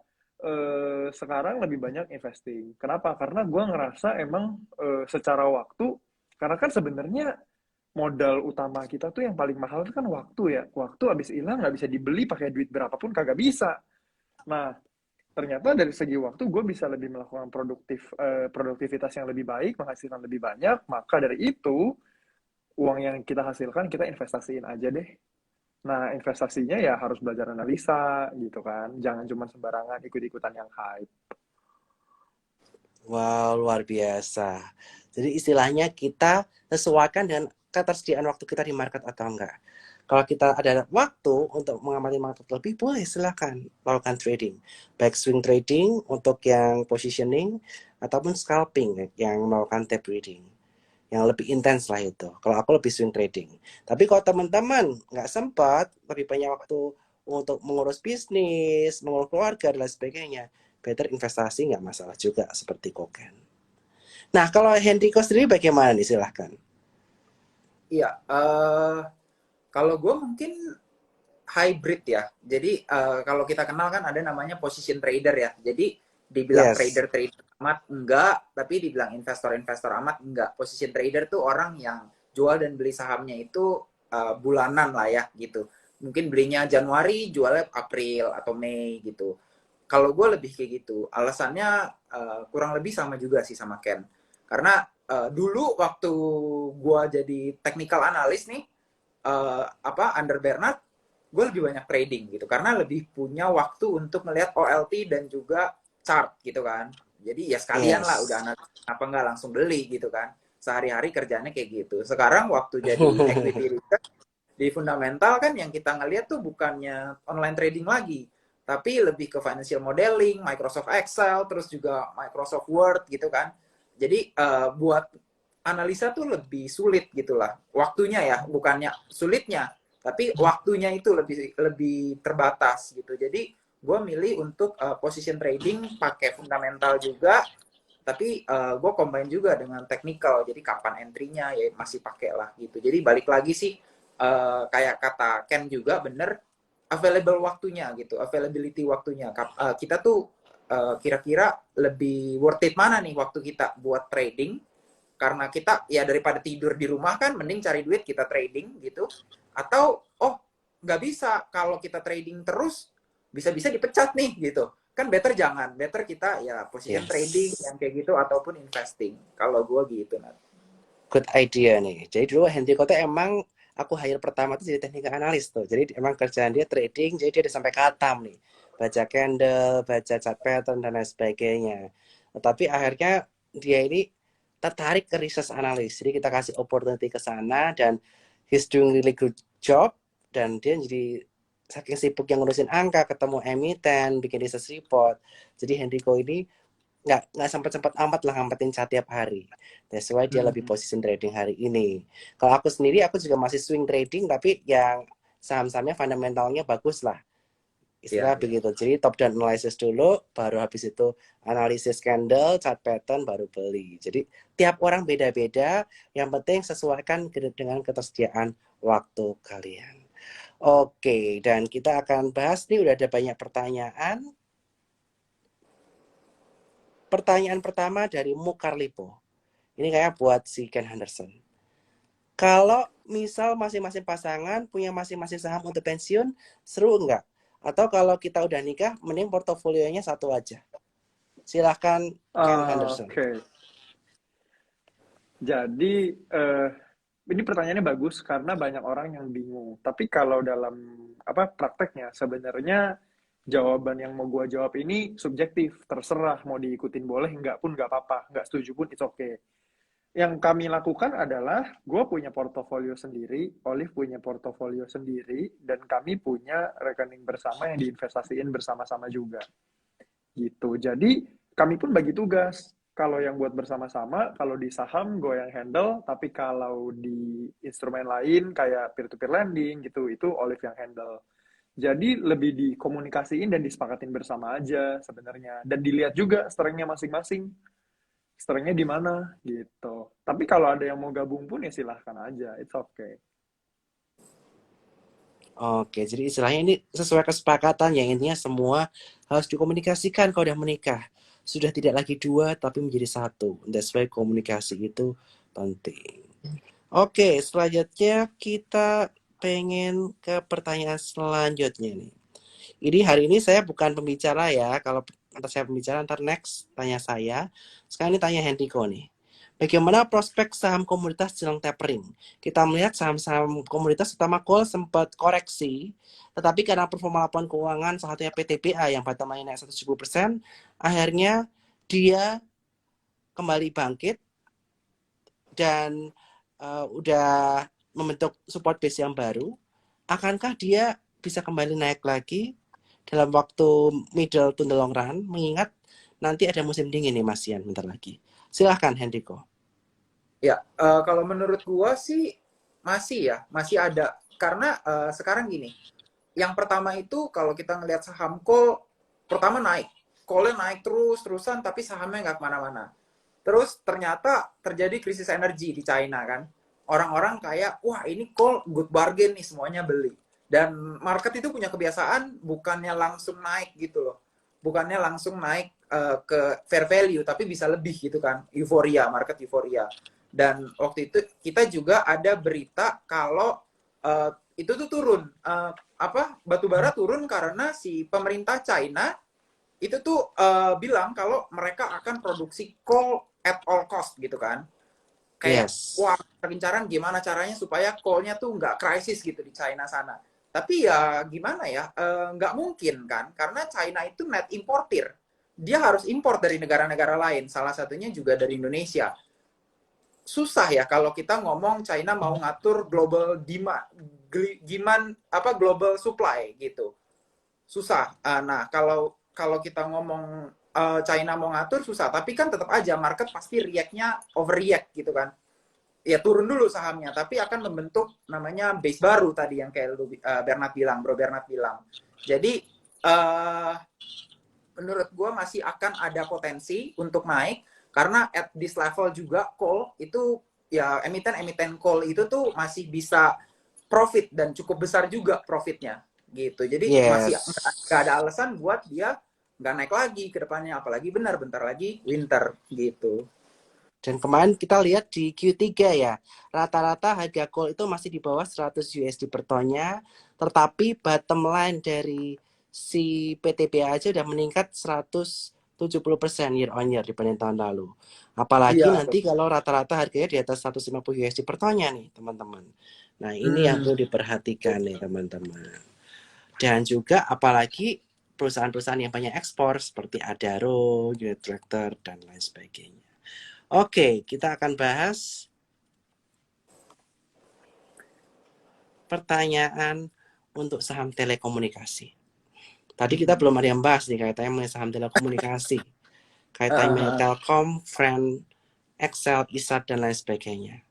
sekarang lebih banyak investing. Kenapa? Karena gue ngerasa emang secara waktu karena kan sebenarnya modal utama kita tuh yang paling mahal itu kan waktu ya. Waktu habis hilang nggak bisa dibeli pakai duit berapapun kagak bisa. Nah, ternyata dari segi waktu gue bisa lebih melakukan produktivitas yang lebih baik, menghasilkan lebih banyak, maka dari itu uang yang kita hasilkan kita investasiin aja deh. Nah, investasinya ya harus belajar analisa gitu kan. Jangan cuma sembarangan ikut-ikutan yang hype. Wow, luar biasa. Jadi istilahnya kita sesuaikan dengan ketersediaan waktu kita di market atau enggak. Kalau kita ada waktu untuk mengamati market lebih, boleh silakan lakukan trading. Baik swing trading untuk yang positioning, ataupun scalping yang melakukan tape reading. Yang lebih intens lah itu. Kalau aku lebih swing trading. Tapi kalau teman-teman nggak sempat, lebih banyak waktu untuk mengurus bisnis, mengurus keluarga, dan lain sebagainya, better investasi nggak masalah juga seperti koken. Nah, kalau Hendriko sendiri bagaimana nih? Silahkan. Iya, kalau gue mungkin hybrid ya. Jadi kalau kita kenal kan ada namanya position trader ya. Jadi dibilang Yes. trader amat enggak, tapi dibilang investor amat enggak. Position trader tuh orang yang jual dan beli sahamnya itu bulanan lah ya gitu. Mungkin belinya Januari, jualnya April atau Mei gitu. Kalau gue lebih kayak gitu. Alasannya kurang lebih sama juga sih sama Ken. Karena dulu waktu gue jadi technical analyst nih, under Bernard, gue lebih banyak trading gitu karena lebih punya waktu untuk melihat OLT dan juga chart gitu kan. Jadi ya sekalian lah udah Yes. apa nggak langsung beli gitu kan. Sehari-hari kerjanya kayak gitu. Sekarang waktu jadi equity research di fundamental kan yang kita ngelihat tuh bukannya online trading lagi, tapi lebih ke financial modeling, Microsoft Excel, terus juga Microsoft Word gitu kan. Jadi buat analisa tuh lebih sulit gitulah. Waktunya ya, bukannya sulitnya, tapi waktunya itu lebih lebih terbatas gitu. Jadi gue milih untuk position trading pakai fundamental juga, tapi gue combine juga dengan technical. Jadi kapan entry-nya ya masih pakai lah gitu. Jadi balik lagi sih kayak kata Ken juga bener, available waktunya gitu, availability waktunya. Kita tuh kira-kira lebih worth it mana nih waktu kita buat trading, karena kita ya daripada tidur di rumah kan mending cari duit kita trading gitu, atau oh nggak bisa kalau kita trading terus bisa-bisa dipecat nih gitu kan, better kita ya position trading Yes. yang kayak gitu ataupun investing kalau gue gitu. Good idea nih. Jadi dulu Hendriko tuh emang aku hire pertama tuh jadi teknik analis tuh. Jadi emang kerjaan dia trading, jadi dia udah sampai katam nih. Baca candle, baca chart pattern, dan lain sebagainya. Tapi akhirnya dia ini tertarik ke research analis. Jadi kita kasih opportunity ke sana dan he's doing really good job. Dan dia jadi saking sibuk yang ngurusin angka, ketemu emiten, bikin research report. Jadi Hendriko ini nggak sempat amat lah ngampetin cat tiap hari. That's why dia lebih position trading hari ini. Kalau aku sendiri, aku juga masih swing trading, tapi yang saham-sahamnya fundamentalnya bagus lah. Istilah Ya, begitu. Jadi top down analysis dulu, baru habis itu analisis candle, chart pattern, baru beli. Jadi tiap orang beda-beda. Yang penting sesuaikan dengan ketersediaan waktu kalian. Oke, dan kita akan bahas nih, udah ada banyak pertanyaan. pertanyaan pertama dari Mukarlipo. Ini kayak buat si Ken Henderson. Kalau misal masing-masing pasangan punya masing-masing saham untuk pensiun, seru enggak? Atau kalau kita udah nikah, mending portofolionya satu aja. Silahkan Ken Henderson. Oke. Jadi ini pertanyaannya bagus karena banyak orang yang bingung. Tapi kalau dalam prakteknya sebenarnya jawaban yang mau gue jawab ini subjektif, terserah mau diikutin boleh, enggak pun enggak apa-apa, enggak setuju pun it's okay. Yang kami lakukan adalah gue punya portofolio sendiri, Olive punya portofolio sendiri, dan kami punya rekening bersama yang diinvestasiin bersama-sama juga. Gitu. Jadi kami pun bagi tugas. Kalau yang buat bersama-sama, kalau di saham gue yang handle, tapi kalau di instrumen lain kayak peer-to-peer lending gitu, itu Olive yang handle. Jadi lebih dikomunikasiin dan disepakatin bersama aja sebenarnya. Dan dilihat juga strength-nya masing-masing. Strength-nya di mana gitu. Tapi kalau ada yang mau gabung pun ya silahkan aja. It's okay. Oke, jadi istilahnya ini sesuai kesepakatan yang intinya semua harus dikomunikasikan kalau udah menikah. Sudah tidak lagi dua, tapi menjadi satu. That's why komunikasi itu penting. Oke, selanjutnya kita pengen ke pertanyaan selanjutnya nih. Ini hari ini saya bukan pembicara ya. Kalau nanti saya pembicara, ntar next tanya saya. Sekarang ini tanya Hendriko nih. Bagaimana prospek saham komoditas jelang tapering? Kita melihat saham-saham komoditas utama call sempat koreksi, tetapi karena performa laporan keuangan salah satunya PTBA yang bottom line naik 170%, akhirnya dia kembali bangkit dan udah membentuk support base yang baru. Akankah dia bisa kembali naik lagi dalam waktu middle to the long run, mengingat nanti ada musim dingin nih Mas Ian bentar lagi. Silahkan Hendriko. Ya, kalau menurut gua sih masih ada. Karena sekarang gini, yang pertama itu kalau kita ngelihat saham call, pertama naik. Call-nya naik terus-terusan, tapi sahamnya nggak kemana-mana. Terus ternyata terjadi krisis energi di China kan. Orang-orang kayak, wah ini call good bargain nih, semuanya beli. Dan market itu punya kebiasaan bukannya langsung naik gitu loh. Bukannya langsung naik ke fair value, tapi bisa lebih gitu kan. Euforia, market euforia. Dan waktu itu kita juga ada berita kalau itu tuh turun. Batu bara turun karena si pemerintah China itu tuh bilang kalau mereka akan produksi coal at all cost gitu kan. Kayak, Yes. wah, kegencaran gimana caranya supaya coal-nya tuh nggak krisis gitu di China sana. Tapi ya gimana ya, nggak mungkin kan, karena China itu net importer. Dia harus import dari negara-negara lain, salah satunya juga dari Indonesia. Susah ya kalau kita ngomong China mau ngatur global demand, global supply gitu. Susah. Nah, kalau kita ngomong China mau ngatur susah, tapi kan tetap aja market pasti react-nya overreact gitu kan. Ya turun dulu sahamnya, tapi akan membentuk namanya base baru tadi yang kayak Bro Bernard bilang. Jadi menurut gue masih akan ada potensi untuk naik karena at this level juga call itu ya emiten call itu tuh masih bisa profit dan cukup besar juga profitnya gitu. Jadi masih nggak ada alasan buat dia nggak naik lagi ke depannya, apalagi benar bentar lagi winter gitu. Dan kemarin kita lihat di Q3 ya, rata-rata harga call itu masih di bawah 100 USD per tonnya, tetapi bottom line dari si PTBA aja udah meningkat 170% year on year dibanding tahun lalu. Apalagi nanti kalau rata-rata harganya di atas 150 USD per tonnya nih, teman-teman. Nah, ini yang perlu diperhatikan nih, teman-teman. Dan juga apalagi perusahaan-perusahaan yang banyak ekspor seperti Adaro, Unit Tractor, dan lain sebagainya. Oke, kita akan bahas pertanyaan untuk saham telekomunikasi. Tadi kita belum ada yang bahas nih kaitannya mengenai saham telekomunikasi. Kaitannya Telkom, Friend, Excel, Isat, dan lain sebagainya.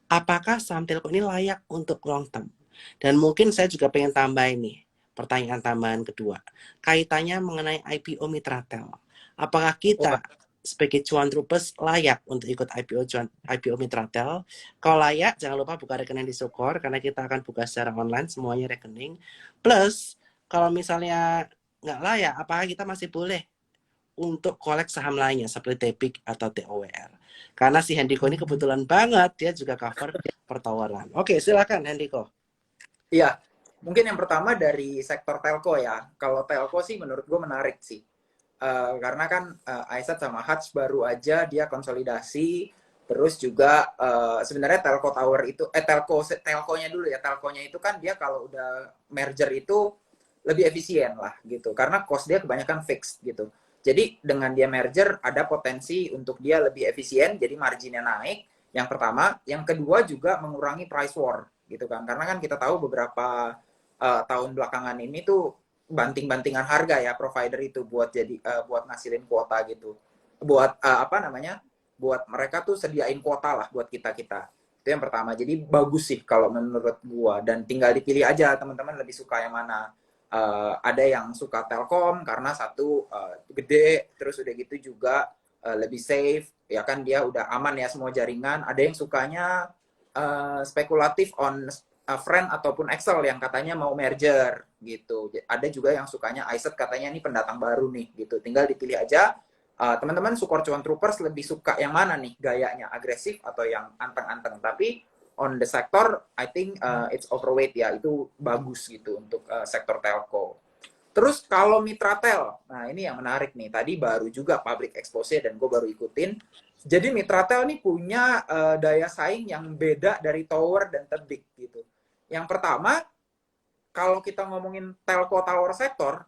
Apakah saham telkom ini layak untuk long term? Dan mungkin saya juga pengen tambah ini, pertanyaan tambahan kedua. Kaitannya mengenai IPO Mitratel. Apakah kita sebagai cuan troopers layak untuk ikut IPO Mitratel? Kalau layak, jangan lupa buka rekening di Sukor karena kita akan buka secara online semuanya rekening. Plus, kalau misalnya nggak layak, apakah kita masih boleh untuk kolek saham lainnya seperti TPIC atau TOWR. Karena si Hendiko ini kebetulan banget dia juga cover pertawaran. Oke, silakan Hendiko. Iya, mungkin yang pertama dari sektor telco ya. Kalau telco sih menurut gue menarik sih. Karena kan Aisat sama Hutch baru aja dia konsolidasi, terus juga sebenarnya telco tower itu telkonya dulu ya, telkonya itu kan dia kalau udah merger itu lebih efisien lah gitu, karena cost dia kebanyakan fixed gitu. Jadi dengan dia merger ada potensi untuk dia lebih efisien, jadi marginnya naik. Yang pertama, yang kedua juga mengurangi price war gitu kan, karena kan kita tahu beberapa tahun belakangan ini tuh banting-bantingan harga ya provider itu buat buat ngasilin kuota gitu, buat apa namanya, buat mereka tuh sediain kuota lah buat kita. Itu yang pertama. Jadi bagus sih kalau menurut gua, dan tinggal dipilih aja teman-teman lebih suka yang mana. Ada yang suka Telkom karena satu gede, terus udah gitu juga lebih safe ya kan, dia udah aman ya semua jaringan. Ada yang sukanya spekulatif on friend ataupun Excel yang katanya mau merger gitu. Ada juga yang sukanya Iset, katanya ini pendatang baru nih gitu. Tinggal dipilih aja. Teman-teman Sukor Cuan Troopers lebih suka yang mana nih, gayanya agresif atau yang anteng-anteng. Tapi on the sector, I think it's overweight ya, itu bagus gitu untuk sektor telco. Terus kalau Mitratel, nah ini yang menarik nih, tadi baru juga public expose dan gue baru ikutin. Jadi Mitratel nih punya daya saing yang beda dari tower dan tebik gitu. Yang pertama, kalau kita ngomongin telco tower sektor,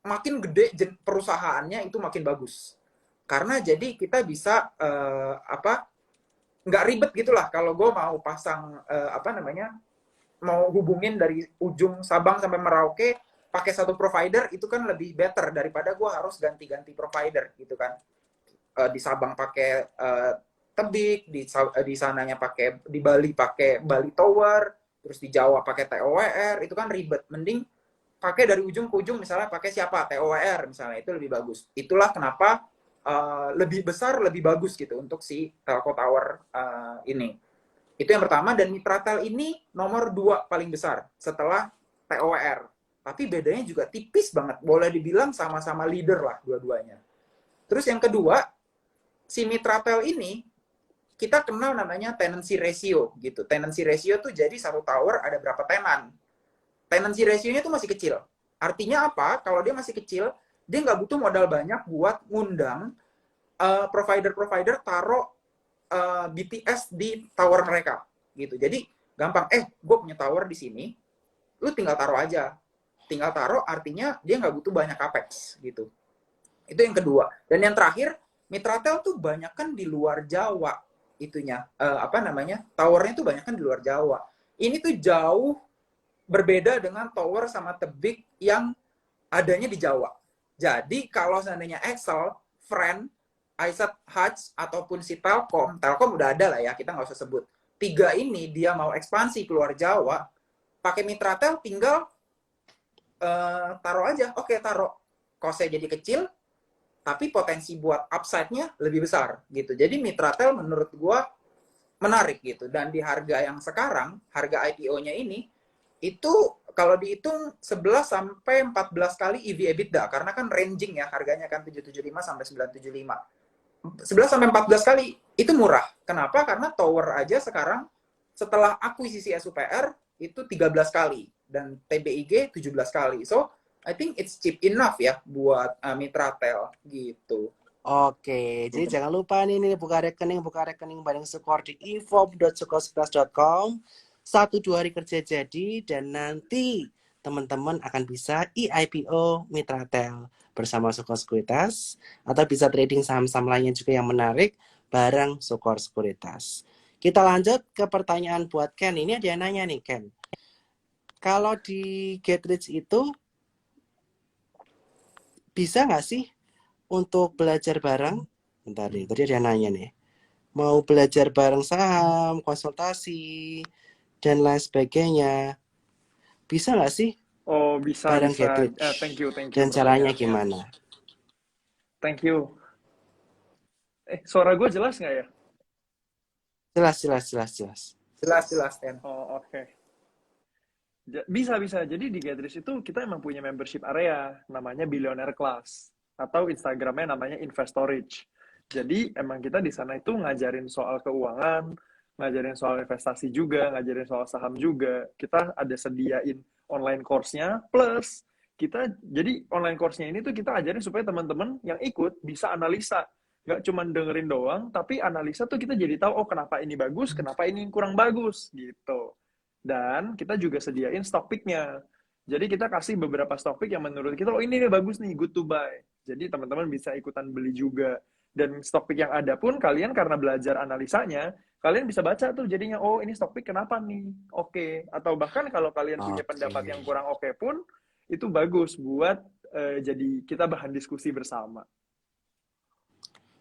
makin gede perusahaannya itu makin bagus. Karena jadi kita bisa nggak ribet gitulah kalau gue mau pasang mau hubungin dari ujung Sabang sampai Merauke pakai satu provider, itu kan lebih better daripada gue harus ganti-ganti provider gitu kan. Di Sabang pakai tebik, di sananya pakai, di Bali pakai Bali Tower, terus di Jawa pakai TOWR, itu kan ribet. Mending pakai dari ujung ke ujung, misalnya pakai siapa, TOWR misalnya, itu lebih bagus. Itulah kenapa lebih besar, lebih bagus gitu untuk si telco tower ini. Itu yang pertama, dan Mitratel ini nomor 2 paling besar setelah TOWR. Tapi bedanya juga tipis banget, boleh dibilang sama-sama leader lah dua-duanya. Terus yang kedua, si Mitratel ini kita kenal namanya tenancy ratio gitu. Tenancy ratio tuh jadi satu tower ada berapa tenan. Tenancy ratio-nya tuh masih kecil. Artinya apa? Kalau dia masih kecil, dia nggak butuh modal banyak buat ngundang provider-provider taruh BTS di tower mereka gitu. Jadi gampang, gue punya tower di sini, lu tinggal taruh aja. Tinggal taruh artinya dia nggak butuh banyak capex gitu. Itu yang kedua. Dan yang terakhir, Mitratel tuh banyak kan di luar Jawa itunya. Towernya tuh banyak kan di luar Jawa. Ini tuh jauh berbeda dengan tower sama tebik yang adanya di Jawa. Jadi kalau seandainya Excel, Friend, Aisat, Hutch, ataupun si Telkom udah ada lah ya, kita nggak usah sebut. 3 ini dia mau ekspansi keluar Jawa, pakai Mitratel tinggal taruh aja. Oke, taruh. Cost-nya jadi kecil, tapi potensi buat upside-nya lebih besar gitu. Jadi Mitratel menurut gua menarik gitu. Dan di harga yang sekarang, harga IPO-nya ini, itu kalau dihitung 11 sampai 14 kali EV EBITDA, karena kan ranging ya harganya kan 775 sampai 975. 11 sampai 14 kali itu murah. Kenapa? Karena tower aja sekarang setelah akuisisi SUPR itu 13 kali dan TBIG 17 kali. So, I think it's cheap enough ya buat Mitratel gitu. Oke, jadi jangan lupa nih buka rekening bareng Sukor di evop.sukorsekuritas.com. 1-2 hari kerja jadi, dan nanti teman-teman akan bisa IPO Mitratel bersama Sukor Sekuritas, atau bisa trading saham-saham lainnya juga yang menarik bareng Sukor Sekuritas. Kita lanjut ke pertanyaan buat Ken. Ini ada yang nanya nih, Ken. Kalau di GetRich itu bisa nggak sih untuk belajar bareng? Bentar nih, tadi ada yang nanya nih. Mau belajar bareng saham, konsultasi, dan lain sebagainya. Bisa nggak sih? Oh, bisa, bareng bisa. GetRich? Thank you. Dan caranya gimana? Thank you. Suara gue jelas nggak ya? Jelas. Jelas, Ten. Oh, oke. Bisa. Jadi di GetRich itu kita emang punya membership area, namanya Billionaire Class. atau Instagramnya namanya Investorage. Jadi emang kita di sana itu ngajarin soal keuangan, ngajarin soal investasi juga, ngajarin soal saham juga. Kita ada sediain online course-nya, plus kita, jadi online course-nya ini tuh kita ajarin supaya teman-teman yang ikut bisa analisa. Nggak cuma dengerin doang, tapi analisa tuh kita jadi tahu, oh kenapa ini bagus, kenapa ini kurang bagus, gitu. Dan kita juga sediain stock pick-nya. Jadi kita kasih beberapa stock pick yang menurut kita, oh ini nih bagus nih, good to buy. Jadi teman-teman bisa ikutan beli juga. Dan stock pick yang ada pun, kalian karena belajar analisanya, kalian bisa baca tuh jadinya, oh ini stock pick kenapa nih, oke. Atau bahkan kalau kalian punya Oke. pendapat yang kurang oke pun, itu bagus buat jadi kita bahan diskusi bersama.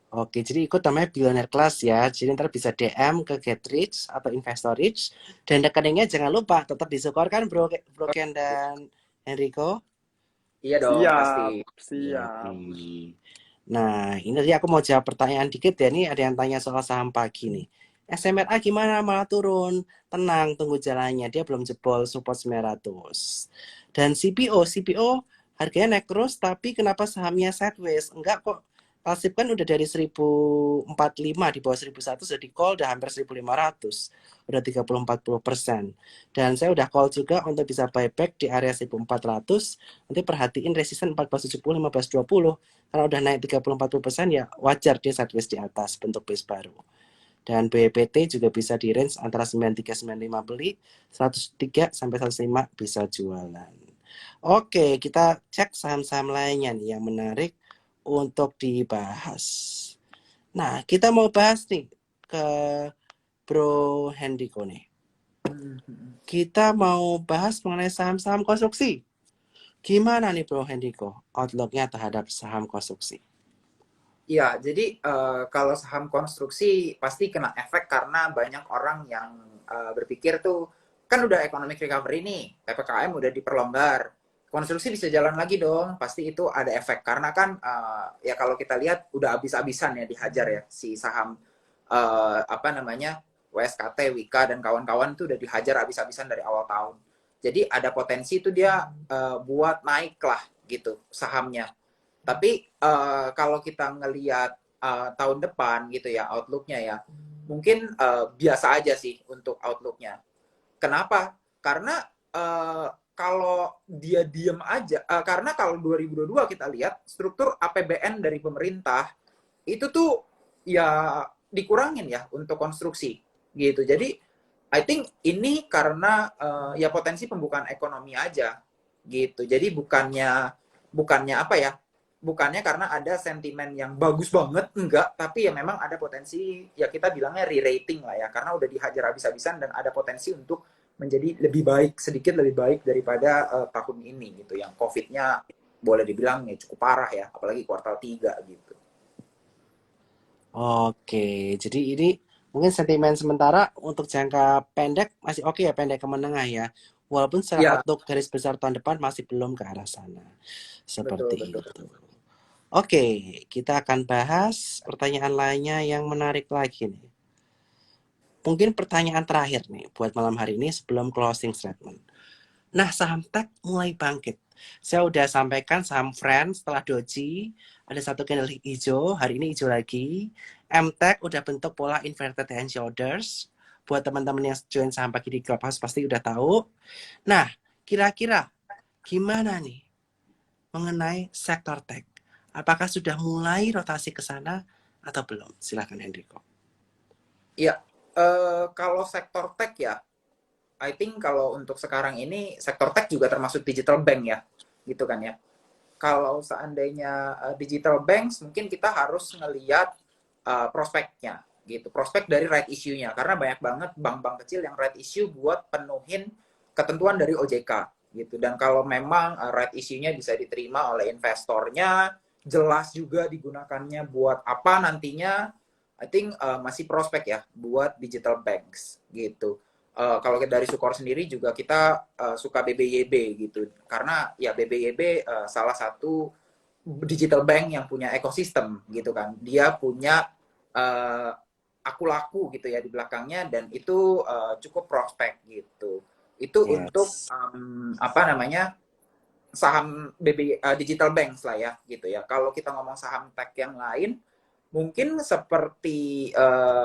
Oke, jadi ikut namanya Billionaire Class ya. Jadi ntar bisa DM ke Get Rich atau Investor Rich. Dan rekeningnya jangan lupa tetap disetorkan Bro, Bro Ken dan Enrico. Iya dong, Siap, pasti. siap. Nah, ini tadi aku mau jawab pertanyaan dikit ya. Nih ada yang tanya soal saham pagi nih. SMRA gimana malah turun? Tenang, tunggu jalannya. Dia belum jebol support 900. Dan CPO harganya naik terus, tapi kenapa sahamnya sideways? Enggak kok. Pasif kan udah dari 1045 di bawah 1100 sudah di call udah hampir 1500. Udah 30-40%. Dan saya udah call juga untuk bisa buyback di area 1400. Nanti perhatiin resisten 1470, 1520. Karena udah naik 30-40% ya wajar dia sideways di atas bentuk base baru. Dan BPT juga bisa di range antara 93-95 beli, 103 sampai 105 bisa jualan. Oke, kita cek saham-saham lainnya nih yang menarik untuk dibahas. Nah, kita mau bahas nih ke Bro Hendiko nih. Kita mau bahas mengenai saham-saham konstruksi. Gimana nih Bro Hendiko outlook-nya terhadap saham konstruksi? Iya, jadi kalau saham konstruksi pasti kena efek karena banyak orang yang berpikir tuh, kan udah economic recovery nih, PPKM udah diperlonggar, konstruksi bisa jalan lagi dong, pasti itu ada efek. Karena kan ya kalau kita lihat udah habis-habisan ya dihajar ya si saham apa namanya WSKT, Wika dan kawan-kawan tuh udah dihajar habis-habisan dari awal tahun. Jadi ada potensi itu dia buat naik lah gitu sahamnya. Tapi kalau kita ngelihat tahun depan gitu ya outlook-nya ya, mungkin biasa aja sih untuk outlook-nya. Kenapa? Karena kalau dia diem aja, karena kalau 2022 kita lihat struktur APBN dari pemerintah itu tuh ya dikurangin ya untuk konstruksi gitu. Jadi I think ini karena ya potensi pembukaan ekonomi aja gitu. Jadi bukannya apa ya? Bukannya karena ada sentimen yang bagus banget, enggak, tapi ya memang ada potensi ya kita bilangnya re-rating lah ya, karena udah dihajar habis-habisan dan ada potensi untuk menjadi lebih baik, sedikit lebih baik daripada tahun ini gitu, yang COVID-nya boleh dibilang ya cukup parah ya, apalagi kuartal 3 gitu. Oke, jadi ini mungkin sentimen sementara untuk jangka pendek masih oke ya, pendek ke menengah ya. Walaupun secara Ya, outlook garis besar tahun depan masih belum ke arah sana. betul, Seperti betul. itu. Oke, kita akan bahas pertanyaan lainnya yang menarik lagi nih. Mungkin pertanyaan terakhir nih buat malam hari ini sebelum closing statement. Nah, saham tech mulai bangkit. Saya udah sampaikan saham Friends setelah doji, ada satu candle hijau, hari ini hijau lagi. MTech udah bentuk pola inverted hand shoulders. Buat teman-teman yang join saham pagi di Clubhouse pasti udah tahu. Nah, kira-kira gimana nih mengenai sektor tech? Apakah sudah mulai rotasi ke sana atau belum? Silakan Hendriko. Iya, kalau sektor tech ya, I think kalau untuk sekarang ini sektor tech juga termasuk digital bank ya, gitu kan ya. Kalau seandainya digital banks, mungkin kita harus ngelihat prospeknya, gitu. Prospek dari right issue-nya, karena banyak banget bank-bank kecil yang right issue buat penuhin ketentuan dari OJK, gitu. Dan kalau memang right issue-nya bisa diterima oleh investornya, jelas juga digunakannya buat apa nantinya, I think masih prospek ya buat digital banks, gitu. Kalau dari Sukor sendiri juga kita suka BBYB gitu, karena ya BBYB salah satu digital bank yang punya ekosistem gitu kan, dia punya uh, aku laku gitu ya di belakangnya, dan itu cukup prospek gitu. Itu untuk Yes. apa namanya saham digital banks lah ya gitu ya. Kalau kita ngomong saham tech yang lain, mungkin seperti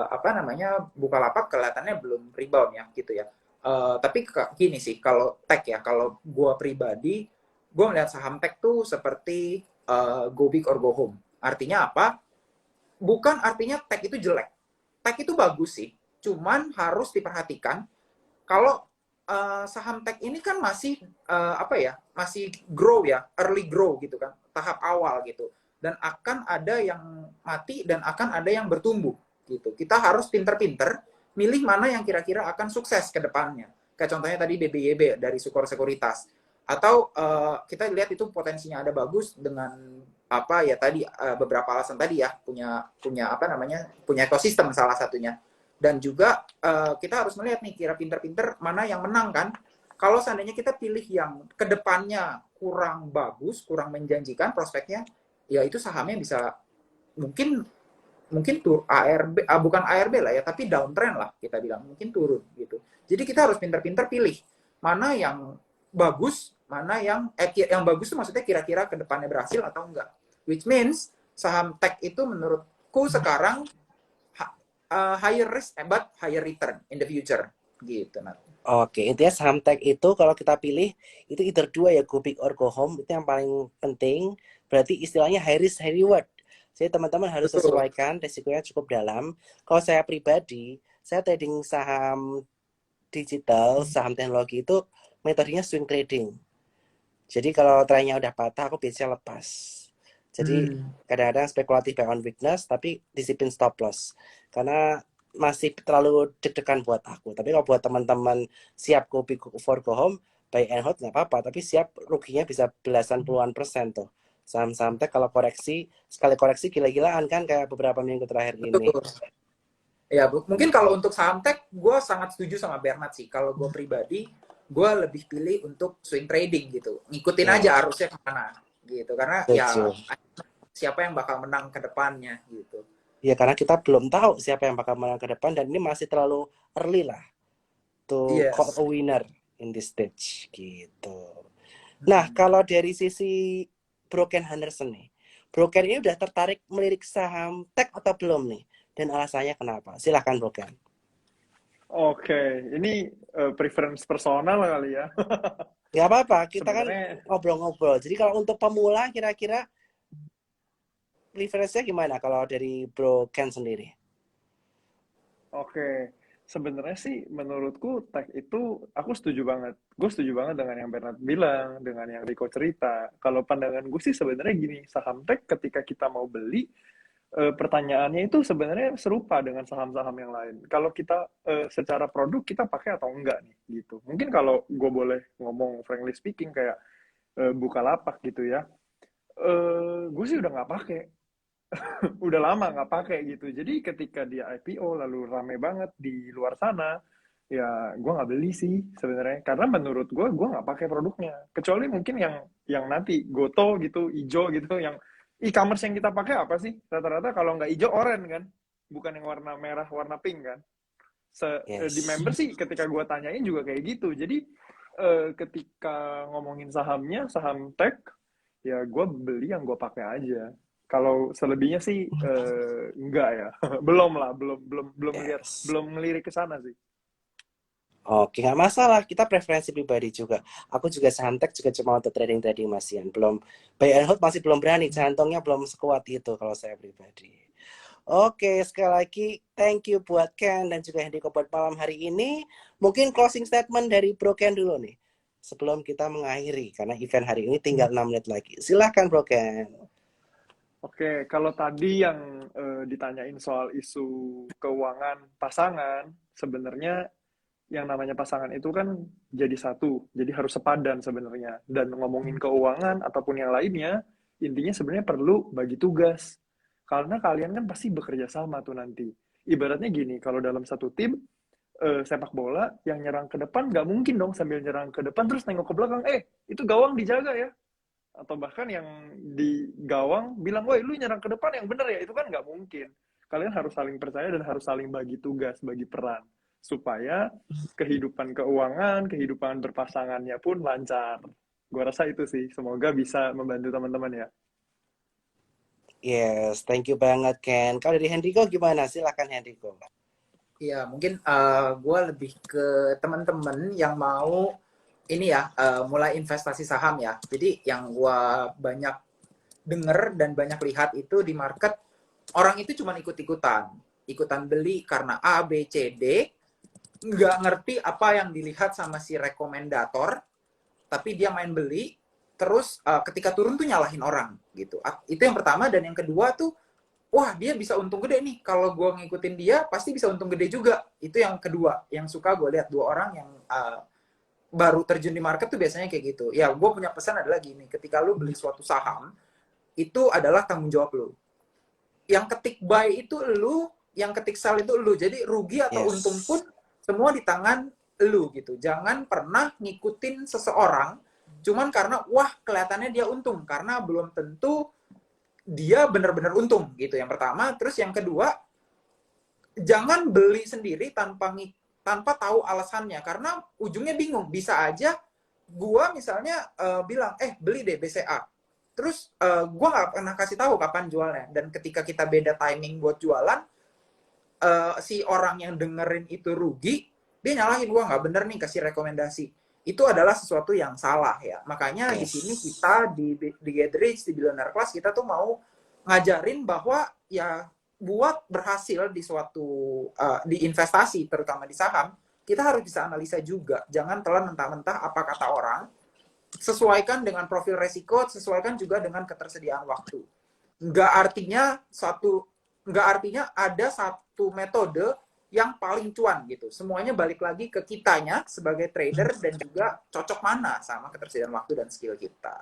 apa namanya Bukalapak kelihatannya belum rebound ya gitu ya. Tapi gini sih, kalau tech ya, kalau gue pribadi, gue melihat saham tech tuh seperti go big or go home. Artinya apa? Bukan artinya tech itu jelek. Tech itu bagus sih, cuman harus diperhatikan kalau saham tech ini kan masih apa ya, masih grow ya, early grow gitu kan, tahap awal gitu, dan akan ada yang mati dan akan ada yang bertumbuh gitu. Kita harus pinter-pinter milih mana yang kira-kira akan sukses ke depannya. Kayak contohnya tadi BBYB dari Sukor Sekuritas, atau kita lihat itu potensinya ada bagus dengan apa ya tadi beberapa alasan tadi ya, punya apa namanya, punya ekosistem salah satunya. Dan juga kita harus melihat nih kira pinter-pinter mana yang menang kan. Kalau seandainya kita pilih yang kedepannya kurang bagus, kurang menjanjikan prospeknya, ya itu sahamnya bisa mungkin mungkin tuh ARB, bukan ARB lah ya, tapi downtrend lah kita bilang, mungkin turun gitu. Jadi kita harus pinter-pinter pilih mana yang bagus, mana yang bagus itu maksudnya kira-kira kedepannya berhasil atau enggak. Which means saham tech itu menurutku sekarang higher risk but higher return in the future gitu. Oke, intinya saham tech itu kalau kita pilih itu either dua ya, go big or go home, itu yang paling penting. Berarti istilahnya high risk high reward. Jadi teman-teman harus Betul. sesuaikan, risikonya cukup dalam. Kalau saya pribadi, saya trading saham digital, saham teknologi itu metodenya swing trading. Jadi kalau trennya udah patah, aku biasanya lepas. Jadi kadang-kadang spekulatif buy on weakness, tapi disiplin stop loss. Karena masih terlalu deg-degan buat aku. Tapi kalau buat teman-teman siap go big for go home, buy and hold nggak apa-apa. Tapi siap ruginya bisa belasan puluhan persen tuh. Saham-saham tech kalau koreksi, sekali koreksi gila-gilaan kan kayak beberapa minggu terakhir ini. Betul. Ya, mungkin kalau untuk saham tech, gue sangat setuju sama Bernard sih. Kalau gue pribadi, gue lebih pilih untuk swing trading gitu. Ngikutin aja arusnya kemana gitu. Karena ya siapa yang bakal menang ke depannya gitu. Ya karena kita belum tahu siapa yang bakal menang ke depan dan ini masih terlalu early lah to call a winner in this stage gitu. Nah kalau dari sisi Broken Henderson nih, Broken ini udah tertarik melirik saham tech atau belum nih? Dan alasannya kenapa? Silahkan Broken. Oke, ini preference personal kali ya. Gak apa-apa, kita Sebenarnya, kan ngobrol-ngobrol. Jadi kalau untuk pemula kira-kira preference-nya gimana kalau dari Bro Ken sendiri? oke, sebenarnya sih menurutku tech itu aku setuju banget. Gue setuju banget dengan yang Bernard bilang, dengan yang Rico cerita. Kalau pandangan gue sih sebenarnya gini, saham tech ketika kita mau beli, pertanyaannya itu sebenarnya serupa dengan saham-saham yang lain. Kalau kita secara produk kita pakai atau enggak nih gitu. Mungkin kalau gue boleh ngomong frankly speaking kayak Bukalapak gitu ya, gue sih udah nggak pakai. Udah lama nggak pakai gitu. Jadi ketika dia IPO lalu rame banget di luar sana, ya gue nggak beli sih sebenarnya. Karena menurut gue nggak pakai produknya. Kecuali mungkin yang nanti Goto gitu, ijo gitu, yang e-commerce yang kita pakai apa sih? Rata-rata kalau nggak ijo oranye kan, bukan yang warna merah, warna pink kan. Di member sih ketika gue tanyain juga kayak gitu. Jadi ketika ngomongin sahamnya, saham tech, ya gue beli yang gue pakai aja. Kalau selebihnya sih enggak ya. Belum lah, belum lihat, belum ngelirik ke sana sih. Oke, nggak masalah. Kita preferensi pribadi juga. Aku juga saham tech juga cuma untuk trading masian. Belum buy and hold masih belum berani. Jantungnya belum sekuat itu kalau saya pribadi. Oke, sekali lagi thank you buat Ken dan juga Hendiko buat malam hari ini. Mungkin closing statement dari Bro Ken dulu nih. Sebelum kita mengakhiri, karena event hari ini tinggal 6 menit lagi. Silahkan Bro Ken. Oke, kalau tadi yang ditanyain soal isu keuangan pasangan, sebenarnya yang namanya pasangan itu kan jadi satu, jadi harus sepadan sebenarnya. Dan ngomongin keuangan ataupun yang lainnya, intinya sebenarnya perlu bagi tugas. Karena kalian kan pasti bekerja sama tuh nanti. Ibaratnya gini, kalau dalam satu tim, sepak bola, yang nyerang ke depan nggak mungkin dong sambil nyerang ke depan terus nengok ke belakang, itu gawang dijaga ya. Atau bahkan yang di gawang bilang, woi lu nyerang ke depan yang bener ya, itu kan nggak mungkin. Kalian harus saling percaya dan harus saling bagi tugas, bagi peran. Supaya kehidupan keuangan, kehidupan berpasangannya pun lancar. Gue rasa itu sih, semoga bisa membantu teman-teman ya. Yes, thank you banget Ken. Kalau dari Hendriko gimana? Silakan Hendriko. Iya, mungkin gue lebih ke teman-teman yang mau ini ya, mulai investasi saham ya. Jadi yang gue banyak denger dan banyak lihat itu di market, orang itu cuma ikut-ikutan. Ikutan beli karena A, B, C, D, nggak ngerti apa yang dilihat sama si rekomendator, tapi dia main beli, terus ketika turun tuh nyalahin orang gitu. Itu yang pertama. Dan yang kedua tuh, wah dia bisa untung gede nih, kalau gue ngikutin dia pasti bisa untung gede juga. Itu yang kedua yang suka gue lihat, dua orang yang baru terjun di market tuh biasanya kayak gitu. Ya gue punya pesan adalah gini, ketika lu beli suatu saham itu adalah tanggung jawab lu. Yang ketik buy itu lu, yang ketik sell itu lu. Jadi rugi atau untung pun Yes. semua di tangan lu gitu. Jangan pernah ngikutin seseorang cuman karena wah kelihatannya dia untung, karena belum tentu dia benar-benar untung gitu. Yang pertama. Terus yang kedua, jangan beli sendiri tanpa tahu alasannya, karena ujungnya bingung. Bisa aja gua misalnya bilang beli deh BCA, terus gua nggak pernah kasih tahu kapan jualnya, dan ketika kita beda timing buat jualan, si orang yang dengerin itu rugi, dia nyalahin gua nggak bener nih kasih rekomendasi. Itu adalah sesuatu yang salah ya. Makanya di sini Yes. kita di Get Rich, di Billionaire Class, kita tuh mau ngajarin bahwa ya buat berhasil di suatu di investasi, terutama di saham, kita harus bisa analisa juga. Jangan telan mentah-mentah apa kata orang. Sesuaikan dengan profil resiko, sesuaikan juga dengan ketersediaan waktu. Nggak artinya ada satu metode yang paling cuan gitu. Semuanya balik lagi ke kitanya sebagai trader, dan juga cocok mana sama ketersediaan waktu dan skill kita.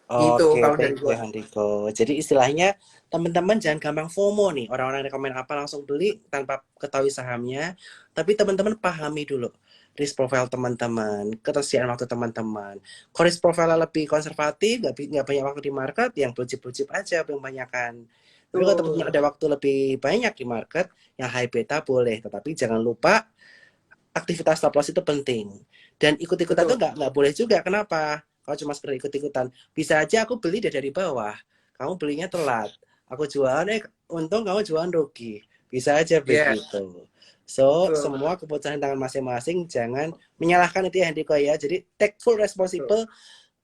Gitu Oke, kalau dari thank you gue. Hendriko. Jadi istilahnya teman-teman jangan gampang FOMO nih. Orang-orang rekomen apa langsung beli tanpa ketahui sahamnya. Tapi teman-teman pahami dulu risk profile teman-teman, ketersediaan waktu teman-teman. Kalau risk profile lebih konservatif, nggak banyak waktu di market, yang blue-chip aja, yang banyakan. Tapi kalau teman-teman Betul. ada waktu lebih banyak di market, yang high beta boleh. Tetapi jangan lupa aktivitas stop loss itu penting. Dan ikut-ikutan itu Betul. nggak boleh juga. Kenapa? Kalau cuma sekedar ikut-ikutan, bisa aja aku beli dari bawah, kamu belinya telat, aku jualan untung, kamu jualan rugi, bisa aja Yes. begitu. So Betul, betul. semua keputusan tangan masing-masing, jangan menyalahkan itu ya Hendriko ya. Jadi take full Betul. responsible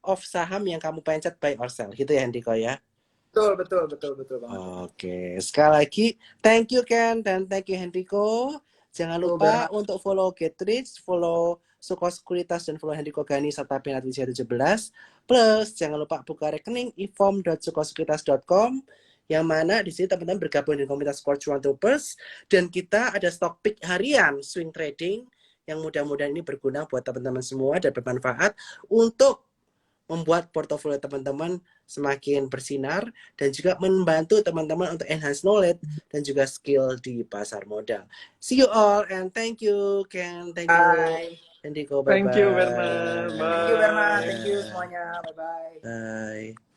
of saham yang kamu pencet buy or sell, gitu ya Hendriko ya. Betul, betul, betul, betul banget. Oke, sekali lagi thank you Ken dan thank you Hendriko. Jangan Tuh, lupa Bernard. untuk follow Get Rich, follow Suko Sekuritas, dan follow Hendriko Gani serta Penat 17. Plus jangan lupa buka rekening ifom.sukosekuritas.com, yang mana di sini teman-teman bergabung dengan komunitas Core Cuan Troopers, dan kita ada stock pick harian swing trading yang mudah-mudahan ini berguna buat teman-teman semua dan bermanfaat untuk membuat portofolio teman-teman semakin bersinar, dan juga membantu teman-teman untuk enhance knowledge dan juga skill di pasar modal. See you all and thank you Ken, thank you Bye. Hendriko, Thank you, Bernard. Thank you, Bernard. Bye. Thank you semuanya. Bye-bye. bye.